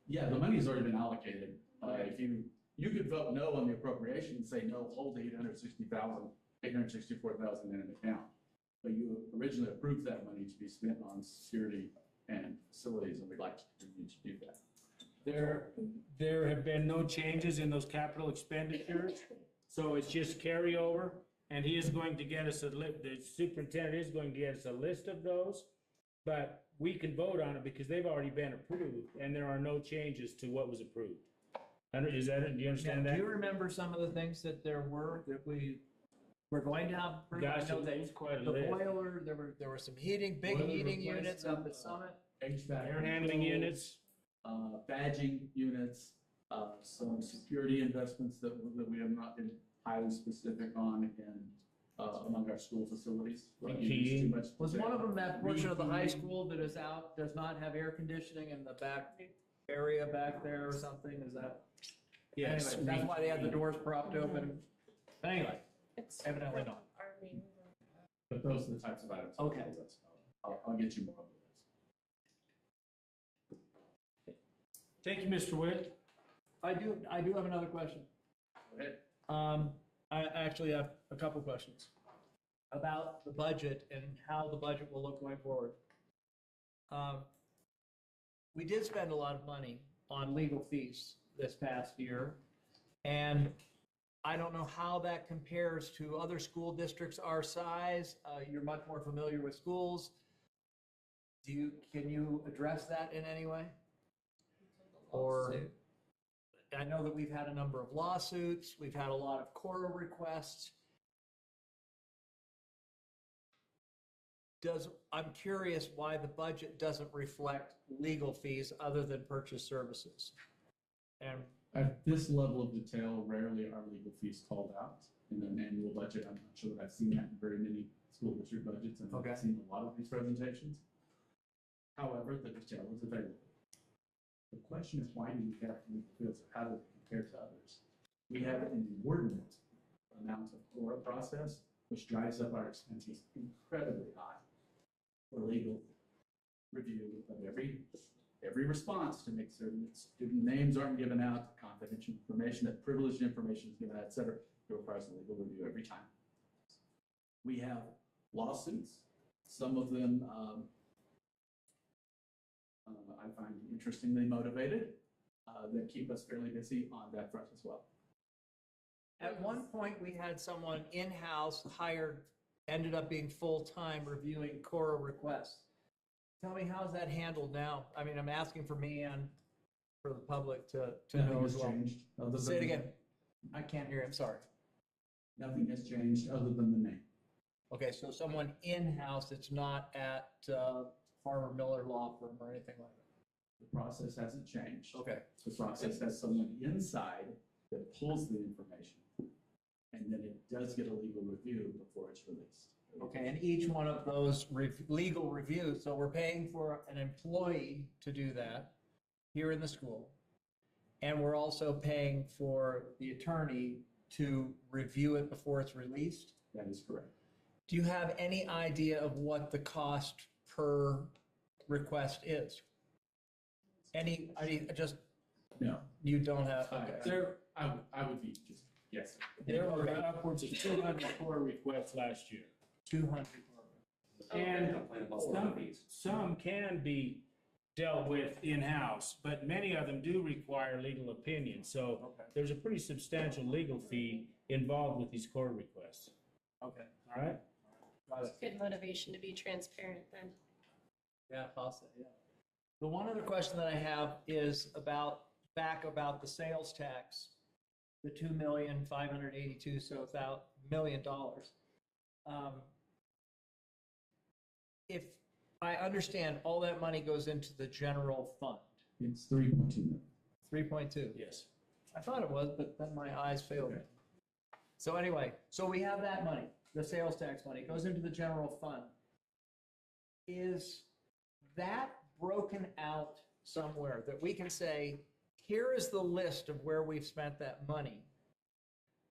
Yeah, the money's already been allocated. If you could vote no on the appropriation and say, no, hold the $864,000 in an account. But you originally approved that money to be spent on security and facilities, and we'd like to continue to do that. There have been no changes in those capital expenditures, so it's just carryover. And he is going to get us the superintendent is going to get us a list of those, but we can vote on it because they've already been approved and there are no changes to what was approved. Do you understand Do that? you remember some of the things that there were that we were going to have? Gosh, I know that it's quite a the list. boiler, there were some big Boiler heating units up at replacement, Summit. HVAC. Air handling controls, units. Badging units, some security investments that we have not been highly specific on in, among our school facilities. PPE. Too much to Was say. one of them that portion of the high PPE. school that is out, does not have air conditioning in the back area back there or something? Is that? Yes. Anyway, that's why they had the doors propped open. But anyway, It's evidently not. our main- But those are the types of items. Okay. I'll get you more of those. Thank you, Mr. Witt. I do have another question. Go ahead. I actually have a couple questions about the budget and how the budget will look going forward. We did spend a lot of money on legal fees this past year, and I don't know how that compares to other school districts our size. You're much more familiar with schools. Can you address that in any way? Or, I know that we've had a number of lawsuits, we've had a lot of quarter requests. I'm curious why the budget doesn't reflect legal fees other than purchase services. And At this level of detail, rarely are legal fees called out in an annual budget. I'm not sure that I've seen that in very many school district budgets, and Okay. I've seen a lot of these presentations. However, the detail is available. The question is, why do we have legal fees, or how do they compare to others? We have an inordinate amount of core process, which drives up our expenses incredibly high for legal review of every response to make certain that student names aren't given out, confidential information, that privileged information is given out, et cetera. It requires a legal review every time. We have lawsuits, some of them I find interestingly motivated, that keep us fairly busy on that front as well. at one point, we had someone in-house hired, ended up being full-time reviewing Cora requests. Tell me, how's that handled now? I mean, I'm asking for me and for the public to Nothing know has as well. changed. Other Say it than- again. I can't hear, I'm sorry. Nothing has changed other than the name. Okay, so someone in-house, it's not at Farmer Miller Law Firm or anything like that? The process hasn't changed. Okay. The process has someone inside that pulls the information, and then it does get a legal review before it's released. Okay, and each one of those legal reviews, so we're paying for an employee to do that here in the school. And we're also paying for the attorney to review it before it's released? That is correct. Do you have any idea of what the cost per request is? Just, No. you don't have, okay. There, I would be just guessing. There were upwards of 200 core requests last year. 200. And some can be dealt with in-house, but many of them do require legal opinion. So there's a pretty substantial legal fee involved with these core requests. Okay. All right? Got it. Good motivation to be transparent then. Yeah, possibly, yeah. The one other question that I have is about the sales tax, the $2,582,000, so about $1 million. If I understand, all that money goes into the general fund. It's 3.2 million. 3.2. Yes. I thought it was, but then my eyes failed me. So anyway, so we have that money, the sales tax money, goes into the general fund. Is that broken out somewhere that we can say, here is the list of where we've spent that money,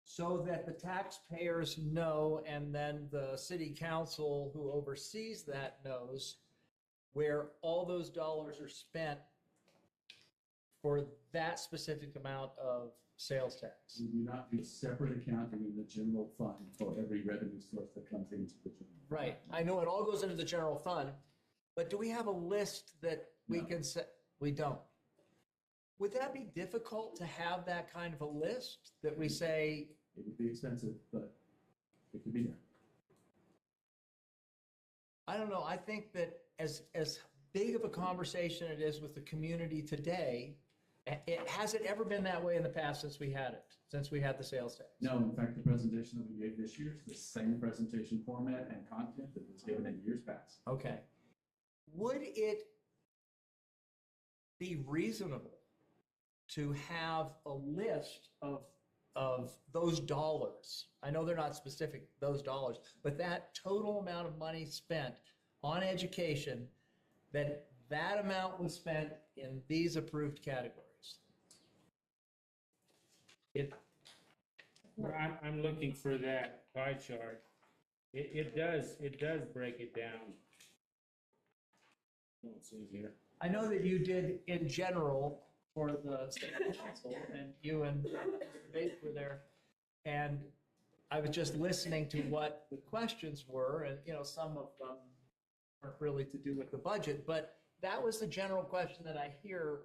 so that the taxpayers know, and then the city council who oversees that knows where all those dollars are spent for that specific amount of sales tax? We do not do separate accounting in the general fund for every revenue source that comes into the general. Right, I know it all goes into the general fund, but do we have a list that we No. can set? We don't. Would that be difficult to have that kind of a list that we say, It would be expensive, but it could be done. I don't know, I think that as big of a conversation it is with the community today, has it ever been that way in the past since we had it, since we had the sales tax? No, in fact, the presentation that we gave this year is the same presentation format and content that was given in years past. Okay. Would it be reasonable to have a list of those dollars? I know they're not specific, those dollars, but that total amount of money spent on education, that amount was spent in these approved categories. I'm looking for that pie chart. It does break it down. Let's see here. I know that you did in general for the state council, and you and Mr. Bates were there. And I was just listening to what the questions were, and, some of them weren't really to do with the budget, but that was the general question that I hear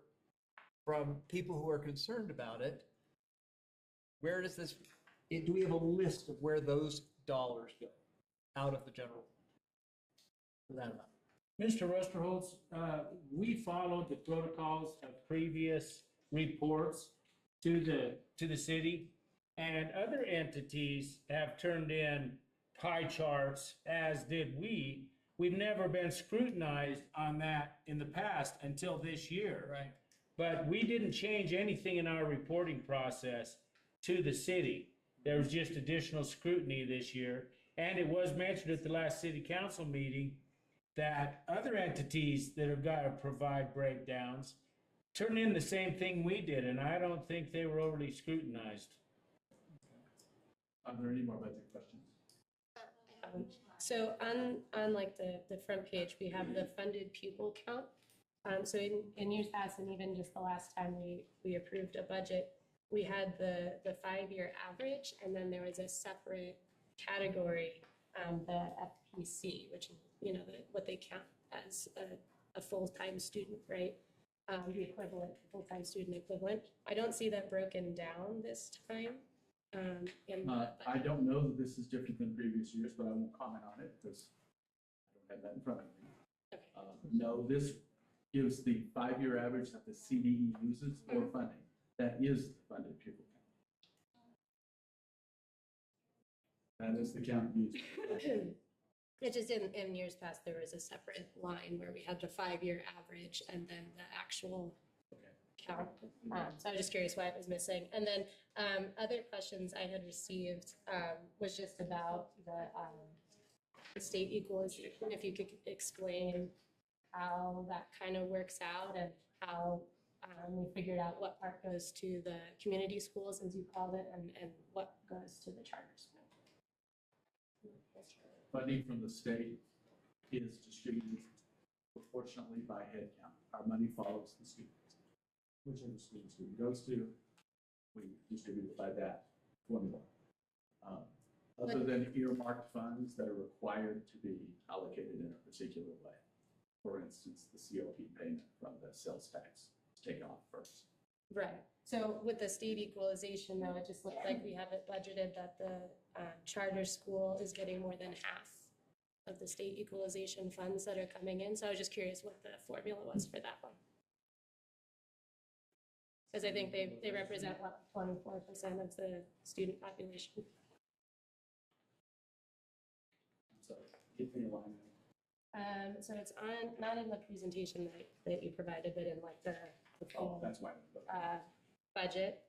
from people who are concerned about it. Where does this, do we have a list of where those dollars go out of the general fund for that amount? Mr. Westerholz, we followed the protocols of previous reports to the city, and other entities have turned in pie charts, as did we. We've never been scrutinized on that in the past until this year. Right. But we didn't change anything in our reporting process to the city. There was just additional scrutiny this year. And it was mentioned at the last city council meeting that other entities that have got to provide breakdowns turn in the same thing we did, and I don't think they were overly scrutinized. Are there any more budget questions? So on like the front page, we have the funded pupil count. So in years past, and even just the last time we approved a budget, we had the 5-year average, and then there was a separate category, the FPC, which, you know, what they count as a full-time student, right? The equivalent, full-time student equivalent. I don't see that broken down this time. I don't know that this is different than previous years, but I won't comment on it because I don't have that in front of me. Okay. No, this gives the 5-year average that the CDE uses for funding. That is the funded pupil count. That is the count used. It just in years past, there was a separate line where we had the 5-year average and then the actual count. So I was just curious why it was missing. And then other questions I had received was just about the state equalization. If you could explain how that kind of works out and how we figured out what part goes to the community schools, as you called it, and what goes to the charter school. Funding from the state is distributed proportionately by head count. Our money follows the students. Whichever school the student goes to, we distribute it by that formula. Other than earmarked funds that are required to be allocated in a particular way. For instance, the COP payment from the sales tax is taken off first. Right. So with the state equalization, though, it just looks like we have it budgeted that the charter school is getting more than half of the state equalization funds that are coming in. So I was just curious what the formula was for that one. Because I think they represent, what, 24% of the student population. So give me a line. So it's on, not in the presentation that you provided, but in like the full, that's why. Budget.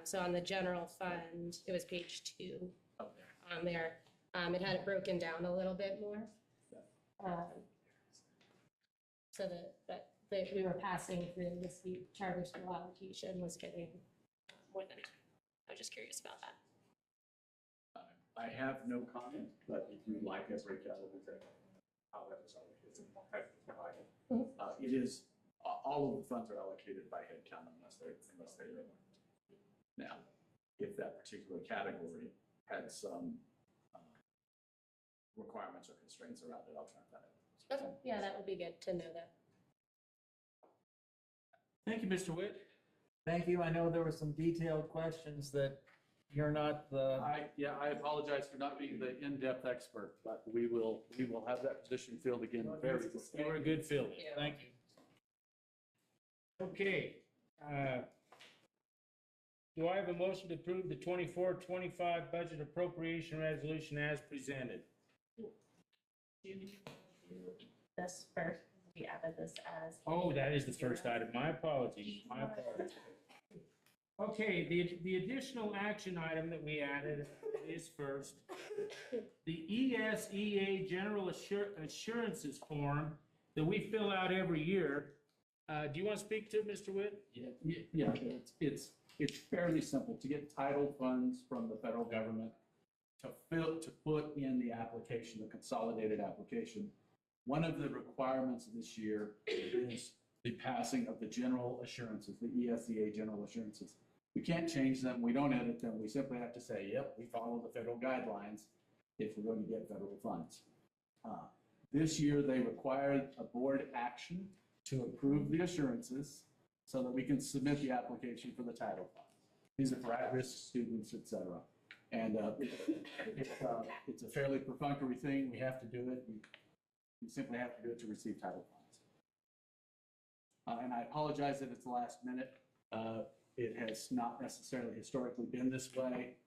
So on the general fund, it was page 2 on there. It had it broken down a little bit more. So that we were passing through the state charter school allocation was getting more than that. I was just curious about that. I have no comment, but if you'd like a breakout of it, how that was allocated, I can provide it. It is, all of the funds are allocated by head count unless they're earmarked. Now, if that particular category had some requirements or constraints around it, I'll try that out. Okay, yeah, that would be good to know that. Thank you, Mr. Witt. Thank you. I know there were some detailed questions that you're not the. I apologize for not being the in-depth expert, but we will have that position filled again very soon. You were a good fill. Thank you. Okay. Do I have a motion to approve the 24-25 budget appropriation resolution as presented? This first, we added this as. Oh, that is the first item. My apologies. My apologies. Okay, the additional action item that we added is first. The ESEA General Assurances form that we fill out every year. Do you want to speak to it, Mr. Witt? Yeah, it's fairly simple to get title funds from the federal government to put in the application, the consolidated application. One of the requirements this year is the passing of the general assurances, the ESEA general assurances. We can't change them. We don't edit them. We simply have to say, yep, we follow the federal guidelines if we're going to get federal funds. This year, they required a board action to approve the assurances so that we can submit the application for the title funds. These are for at-risk students, et cetera. And it's a fairly perfunctory thing. We have to do it. We simply have to do it to receive title funds. And I apologize that it's the last minute. It has not necessarily historically been this way.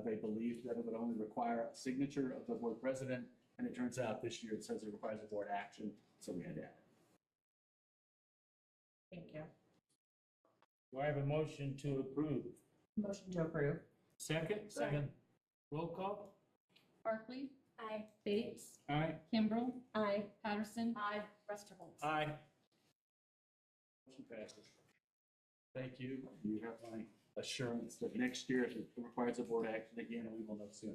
They believed that it would only require a signature of the board president, and it turns out this year it says it requires a board action, so we had to add it. Thank you. Do I have a motion to approve? Motion to approve. Second? Second. Roll call? Barclay. Aye. Bates. Aye. Kimbrell. Aye. Patterson. Aye. Westerholz. Aye. Motion passes. Thank you. You have my assurance that next year, if it requires a board action again, we will know sooner.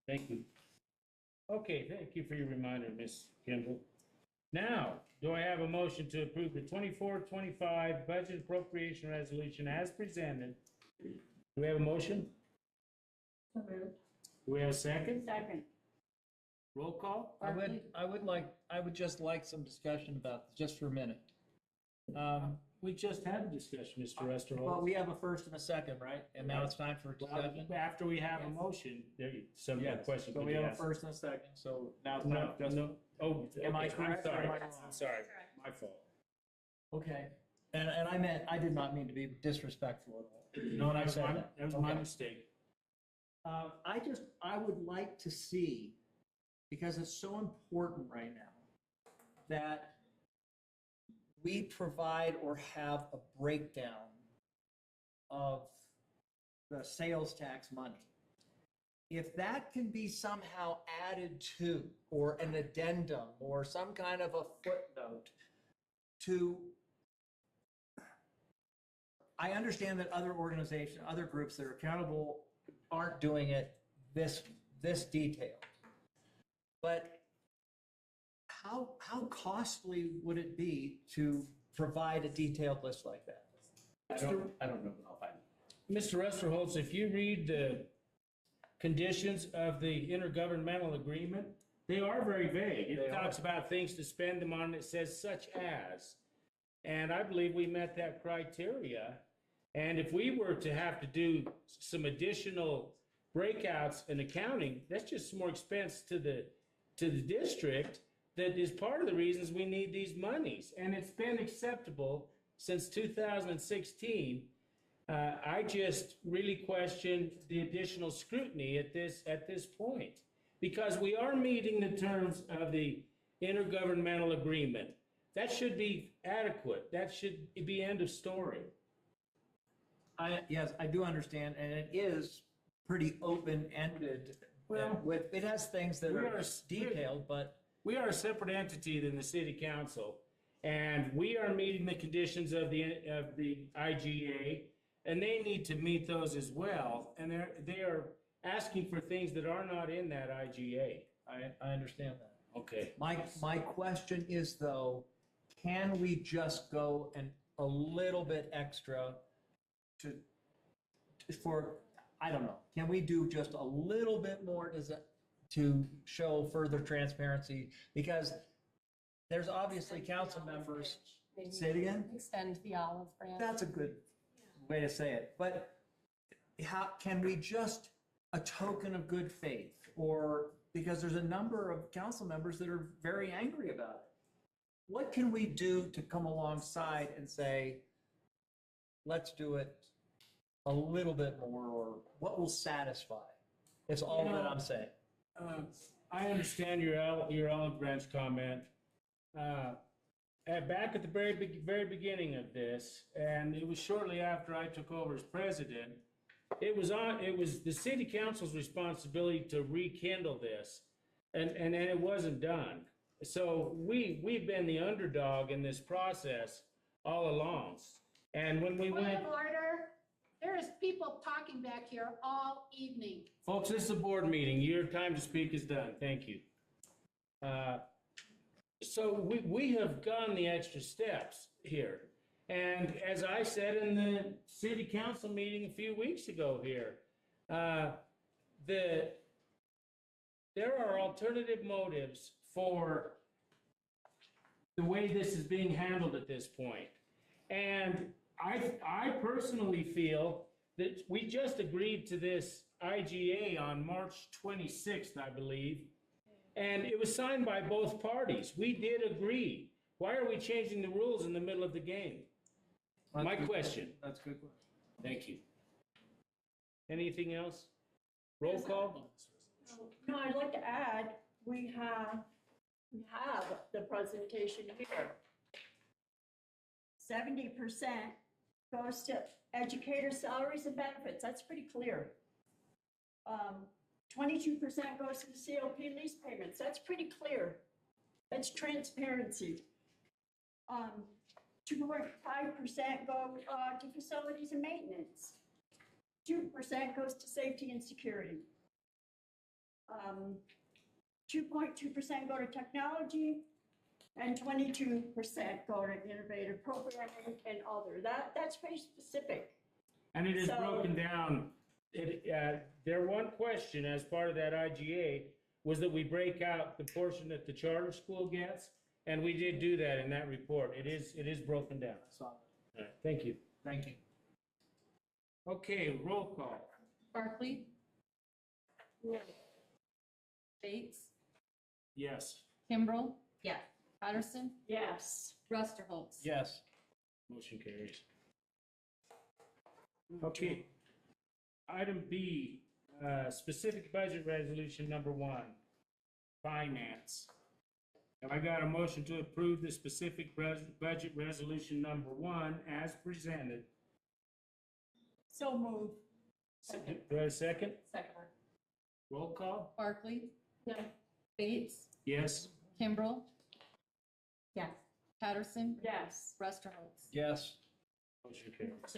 Thank you. Okay, thank you for your reminder, Ms. Kimball. Now, do I have a motion to approve the 24-25 budget appropriation resolution as presented? Do we have a motion? So moved. Do we have a second? Second. Roll call? I would just like some discussion about this, just for a minute. We just had a discussion, Mr. Resterholz. Well, we have a first and a second, right? And now it's time for discussion? After we have a motion, there, some Yes, questions so can we be have a asked. first and a second, so now it's No, time just. no, oh, Am I okay, correct or I'm sorry, am I wrong? I'm sorry, my fault. Okay, and I did not mean to be disrespectful at all. No, and I That was said my- that. That was my Okay. mistake. I would like to see, because it's so important right now, that we provide or have a breakdown of the sales tax money. If that can be somehow added to, or an addendum, or some kind of a footnote to, I understand that other organizations, other groups that are accountable aren't doing it this detailed. But how costly would it be to provide a detailed list like that? I don't know, but I'll find it. Mr. Resterholz, if you read the conditions of the intergovernmental agreement, they are very vague. It talks about things to spend them on, it says such as. And I believe we met that criteria. And if we were to have to do some additional breakouts in accounting, that's just more expense to the district. That is part of the reasons we need these monies. And it's been acceptable since 2016. I just really question the additional scrutiny at this point, because we are meeting the terms of the intergovernmental agreement. That should be adequate. That should be end of story. Yes, I do understand, and it is pretty open-ended. Well, It has things that are detailed, but. We are a separate entity than the city council, and we are meeting the conditions of the IGA, and they need to meet those as well. And they are asking for things that are not in that IGA. I understand that. Okay. My question is though, can we just go a little bit extra I don't know, can we do just a little bit more to show further transparency? Because there's obviously council members. Say it again? Extend the olive branch. That's a good way to say it. But how can we just a token of good faith, or because there's a number of council members that are very angry about it. What can we do to come alongside and say, let's do it a little bit more, or what will satisfy? It's all that I'm saying. I understand your olive branch comment. Back at the very beginning of this, and it was shortly after I took over as president, it was the city council's responsibility to rekindle this, and it wasn't done. So we've been the underdog in this process all along. And when we went, Order. There is people talking back here all evening. folks, this is a board meeting. Your time to speak is done. Thank you. So we have gone the extra steps here. And as I said in the city council meeting a few weeks ago here, there are alternative motives for the way this is being handled at this point. And I personally feel that we just agreed to this IGA on March 26th, I believe, and it was signed by both parties. We did agree. Why are we changing the rules in the middle of the game? My question. That's a good question. Thank you. Anything else? Roll call? No, I'd like to add, we have the presentation here. 70% goes to educator salaries and benefits. That's pretty clear. 22% goes to the COP lease payments. That's pretty clear. That's transparency. 2.5% go to facilities and maintenance. 2% goes to safety and security. 2.2% go to technology, and 22% go to innovative programming and other. That's very specific. And it is So- broken down. Their one question as part of that IGA was that we break out the portion that the charter school gets, and we did do that in that report. It is broken down. All right, thank you. Thank you. Okay, roll call. Barkley? Bates? Yes. Kimbrell? Yes. Patterson? Yes. Rusterholz? Yes. Motion carries. Okay. Item B, specific budget resolution number 1, finance. Have I got a motion to approve the specific budget resolution number 1 as presented? So move. Do I have a second? Second. Roll call? Barkley? No. Bates? Yes. Kimbrell? Yes. Patterson? Yes. Rusterholz? Yes. Motion carries.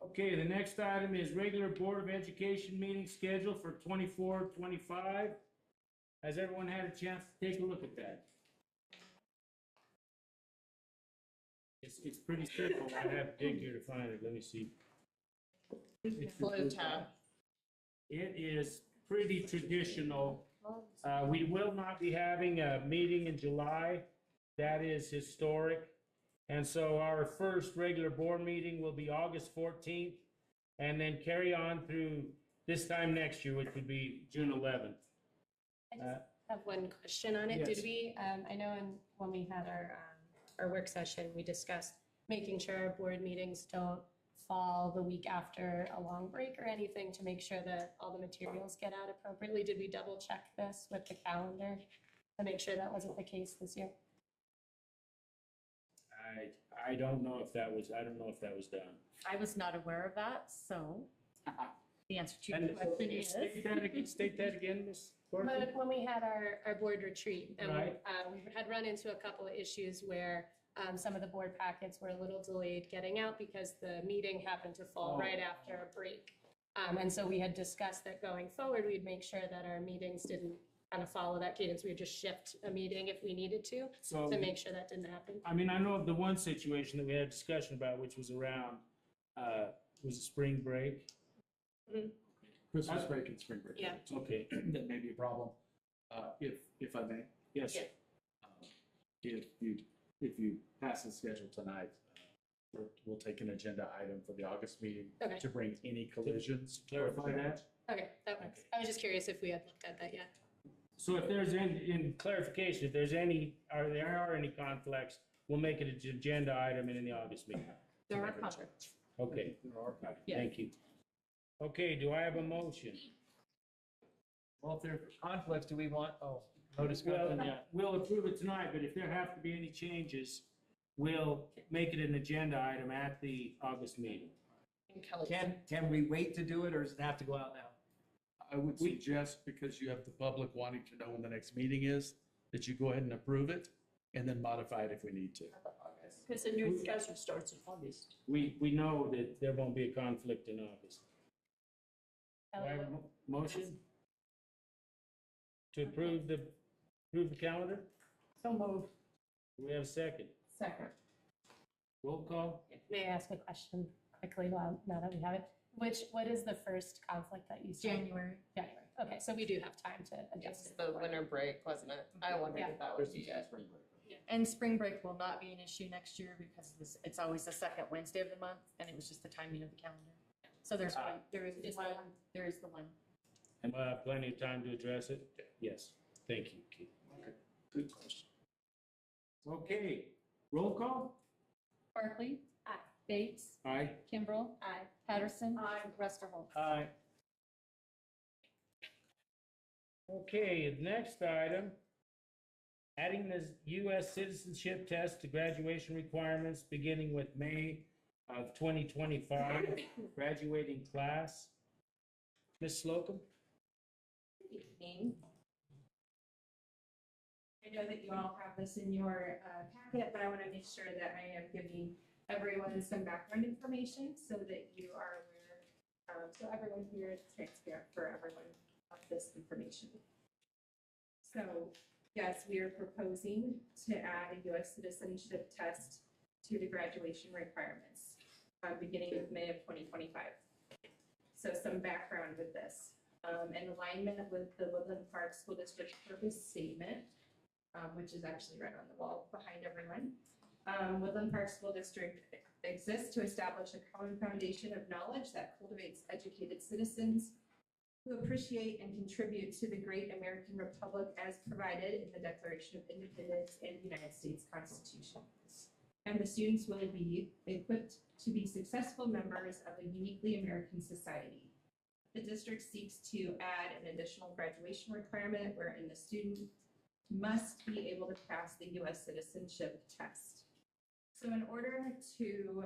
Okay, the next item is regular Board of Education meeting schedule for 24-25. Has everyone had a chance to take a look at that? It's pretty simple. I have to dig here to find it. Let me see. Blue tab. It is pretty traditional. We will not be having a meeting in July. That is historic. And so our first regular board meeting will be August 14th, and then carry on through this time next year, which would be June 11th. I just have one question on it. Yes. Did we, I know when we had our work session, we discussed making sure our board meetings don't fall the week after a long break or anything to make sure that all the materials get out appropriately. Did we double check this with the calendar to make sure that wasn't the case this year? I don't know if that was done. I was not aware of that, so the answer to your And question is. State that again, Ms. Gordon? When we had our board retreat, and Right. we had run into a couple of issues where some of the board packets were a little delayed getting out because the meeting happened to fall right after a break. And so we had discussed that going forward, we'd make sure that our meetings didn't kind of follow that cadence. We would just shift a meeting if we needed to make sure that didn't happen. I mean, I know of the one situation that we had a discussion about, which was around, was it spring break? Mhm. Christmas break and spring break. Yeah. Okay. That may be a problem. If I may. Yes. Yeah. If you pass the schedule tonight, we'll take an agenda item for the August meeting Okay. to bring any collisions. Clarify that. Okay, that works. I was just curious if we had looked at that yet. So if there's in clarification, if there are any conflicts, we'll make it an agenda item in the August meeting. There are conflicts. Okay. Yeah. Thank you. Okay, do I have a motion? Well, if there are conflicts, do we want, no Well, discussion? we'll approve it tonight, but if there have to be any changes, we'll make it an agenda item at the August meeting. Can we wait to do it, or does it have to go out now? I would suggest, because you have the public wanting to know when the next meeting is, that you go ahead and approve it and then modify it if we need to. Because the new schedule starts in August. We know that there won't be a conflict in August. Do I have a motion to approve the calendar? So move. Do we have a second? Second. Roll call? May I ask a question quickly now that we have it? What is the first conflict that you saw? January. January. Okay, so we do have time to adjust It's it. the winter break, wasn't it? I wondered if that would be it. And spring break will not be an issue next year because it's always the second Wednesday of the month, and it was just the timing of the calendar. So there is the one. And we'll have plenty of time to address it? Yes. Thank you, Keith. Okay, good question. Okay, roll call? Barkley? Aye. Bates? Aye. Kimbrell? Aye. Patterson? Aye. Rusterholz? Aye. Okay, the next item adding the U.S. citizenship test to graduation requirements beginning with May of 2025, graduating class. Ms. Slocum? Good evening. I know that you all have this in your packet, but I want to make sure that I am giving everyone some background information so that you are aware, so everyone here is transparent for everyone of this information. So yes, we are proposing to add a U.S. citizenship test to the graduation requirements beginning with May of 2025. So some background with this. In alignment with the Woodland Park School District purpose statement, which is actually right on the wall behind everyone. Woodland Park School District exists to establish a common foundation of knowledge that cultivates educated citizens who appreciate and contribute to the great American Republic as provided in the Declaration of Independence and the United States Constitution. And the students will be equipped to be successful members of a uniquely American society. The district seeks to add an additional graduation requirement wherein the student must be able to pass the U.S. citizenship test. So in order to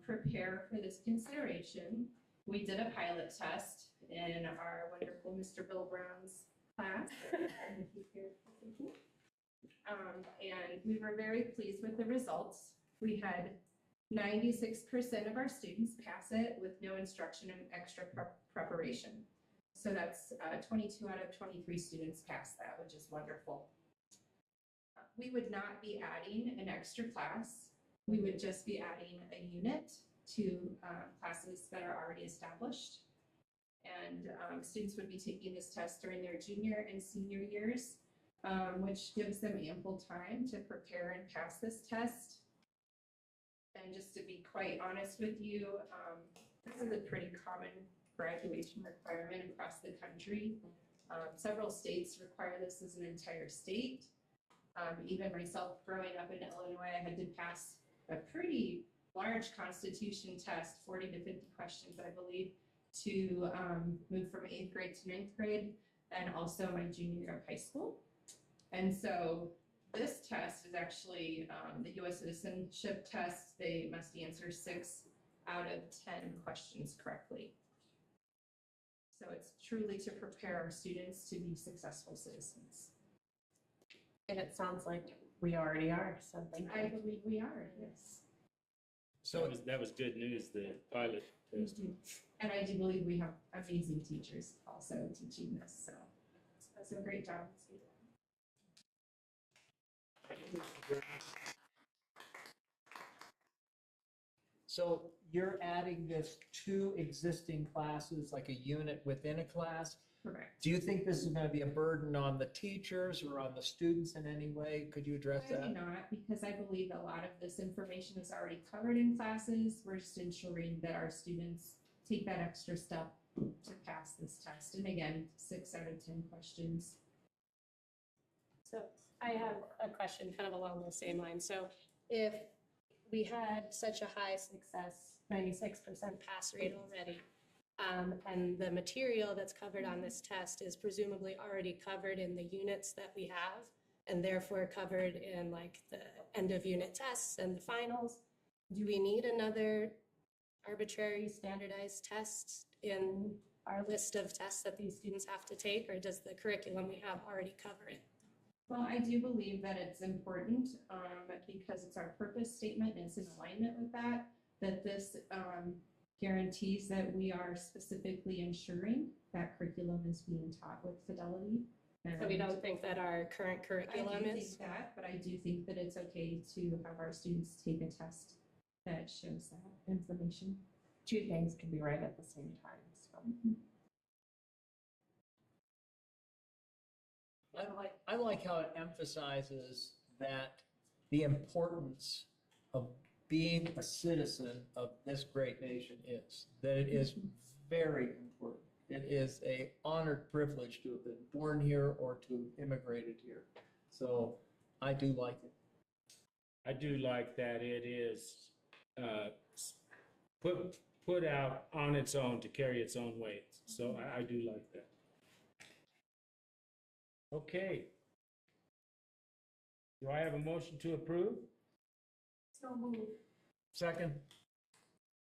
prepare for this consideration, we did a pilot test in our wonderful Mr. Bill Brown's class. And we were very pleased with the results. We had 96% of our students pass it with no instruction and extra preparation. So that's 22 out of 23 students passed that, which is wonderful. We would not be adding an extra class. We would just be adding a unit to classes that are already established. And students would be taking this test during their junior and senior years, which gives them ample time to prepare and pass this test. And just to be quite honest with you, this is a pretty common graduation requirement across the country. Several states require this as an entire state. Even myself growing up in Illinois, I had to pass a pretty large constitution test, 40 to 50 questions, I believe, to move from 8th grade to 9th grade, and also my junior year of high school. And so this test is actually the U.S. citizenship test. They must answer 6 out of 10 questions correctly. So it's truly to prepare our students to be successful citizens. And it sounds like we already are, so thank you. I believe we are, yes. So that was good news, the pilot test. And I do believe we have amazing teachers also teaching this, so that's a great job. So you're adding this to existing classes, like a unit within a class? Correct. Do you think this is going to be a burden on the teachers or on the students in any way? Could you address that? Probably not, because I believe a lot of this information is already covered in classes. We're just ensuring that our students take that extra step to pass this test. And again, 6 out of 10 questions. So I have a question kind of along those same lines. So if we had such a high success, 96% pass rate already, and the material that's covered on this test is presumably already covered in the units that we have, and therefore covered in like the end of unit tests and the finals, do we need another arbitrary standardized test in our list of tests that these students have to take, or does the curriculum we have already cover it? Well, I do believe that it's important because it's our purpose statement and it's in alignment with that, that this guarantees that we are specifically ensuring that curriculum is being taught with fidelity. So we don't think that our current curriculum I do is? think that, but I do think that it's okay to have our students take a test that shows that information. 2 things can be right at the same time, so. I like how it emphasizes that the importance of being a citizen of this great nation is, that it is very important. It is an honored privilege to have been born here or to have immigrated here. So I do like it. I do like that it is put out on its own to carry its own weight. So I do like that. Okay. Do I have a motion to approve? So moved. Second?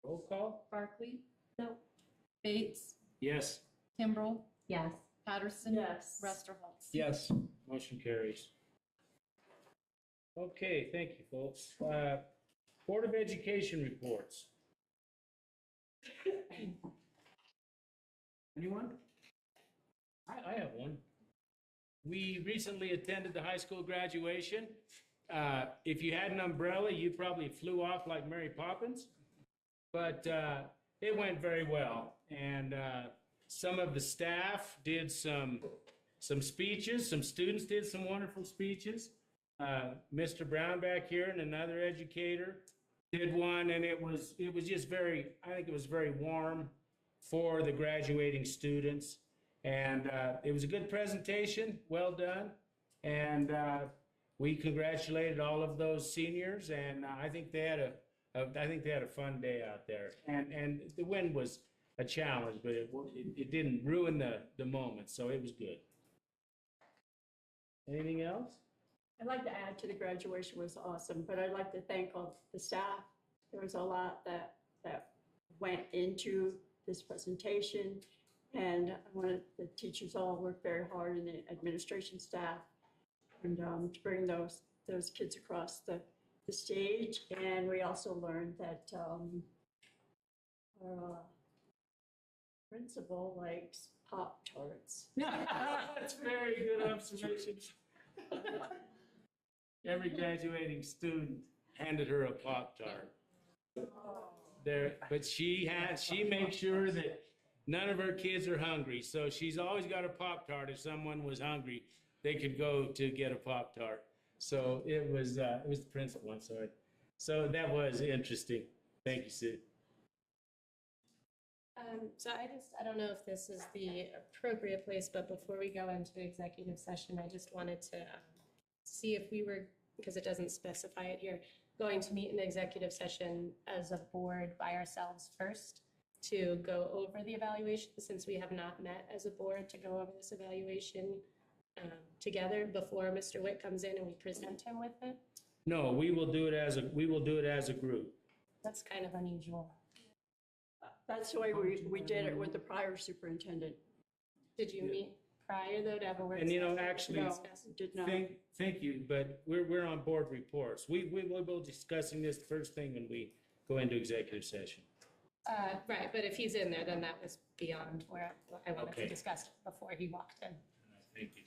Roll call? Barkley? No. Bates? Yes. Kimbrell? Yes. Patterson? Yes. Rusterholz? Yes. Motion carries. Okay, thank you, folks. Board of Education reports. Anyone? I have one. We recently attended the high school graduation. If you had an umbrella, you probably flew off like Mary Poppins. But it went very well. And some of the staff did some speeches. Some students did some wonderful speeches. Mr. Brown back here and another educator did one, and it was just very, I think it was very warm for the graduating students. And it was a good presentation, well done. And we congratulated all of those seniors, and I think they had a fun day out there. And the wind was a challenge, but it didn't ruin the moment, so it was good. Anything else? I'd like to add to the graduation was awesome, but I'd like to thank all the staff. There was a lot that went into this presentation, and I wanted the teachers all worked very hard, and the administration staff, and to bring those kids across the stage. And we also learned that our principal likes Pop-Tarts. That's very good observation. Every graduating student handed her a Pop-Tart. But she makes sure that none of her kids are hungry, so she's always got a Pop-Tart. If someone was hungry, they could go to get a Pop-Tart. So it was the principal, I'm sorry. So that was interesting. Thank you, Sue. So I don't know if this is the appropriate place, but before we go into executive session, I just wanted to see if we were, because it doesn't specify it here, going to meet in executive session as a board by ourselves first to go over the evaluation, since we have not met as a board to go over this evaluation together before Mr. Witt comes in and we present him with it. No, we will do it as a group. That's kind of unusual. That's the way we did it with the prior superintendent. Did you meet prior though to have a work? And session? actually, No, did not. thank you, but we're on board reports. We will be discussing this first thing when we go into executive session. Right, but if he's in there, then that was beyond where I wanted Okay. to discuss it before he walked in. Thank you.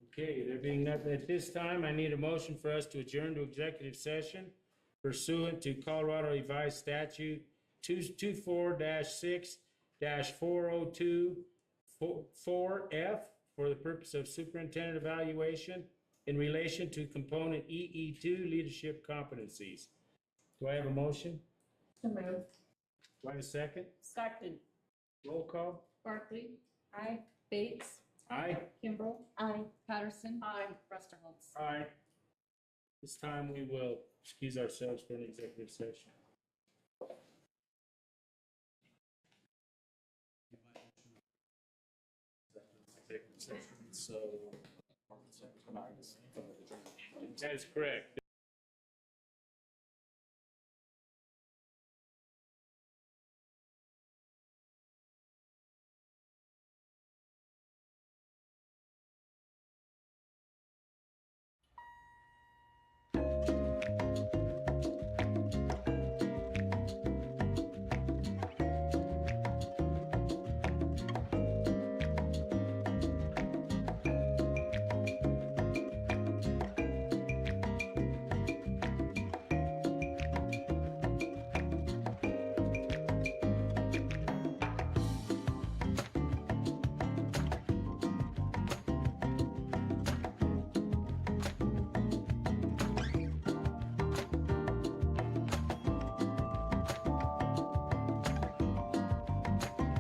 Okay, there being nothing at this time, I need a motion for us to adjourn to executive session pursuant to Colorado Revised Statute 224-6-402-4F for the purpose of superintendent evaluation in relation to component EE2 leadership competencies. Do I have a motion? So moved. Do I have a second? Second. Roll call? Barkley? Aye. Bates? Aye. Kimbrell? Aye. Patterson? Aye. Rusterholz? Aye. This time we will excuse ourselves for an executive session. So, that is correct.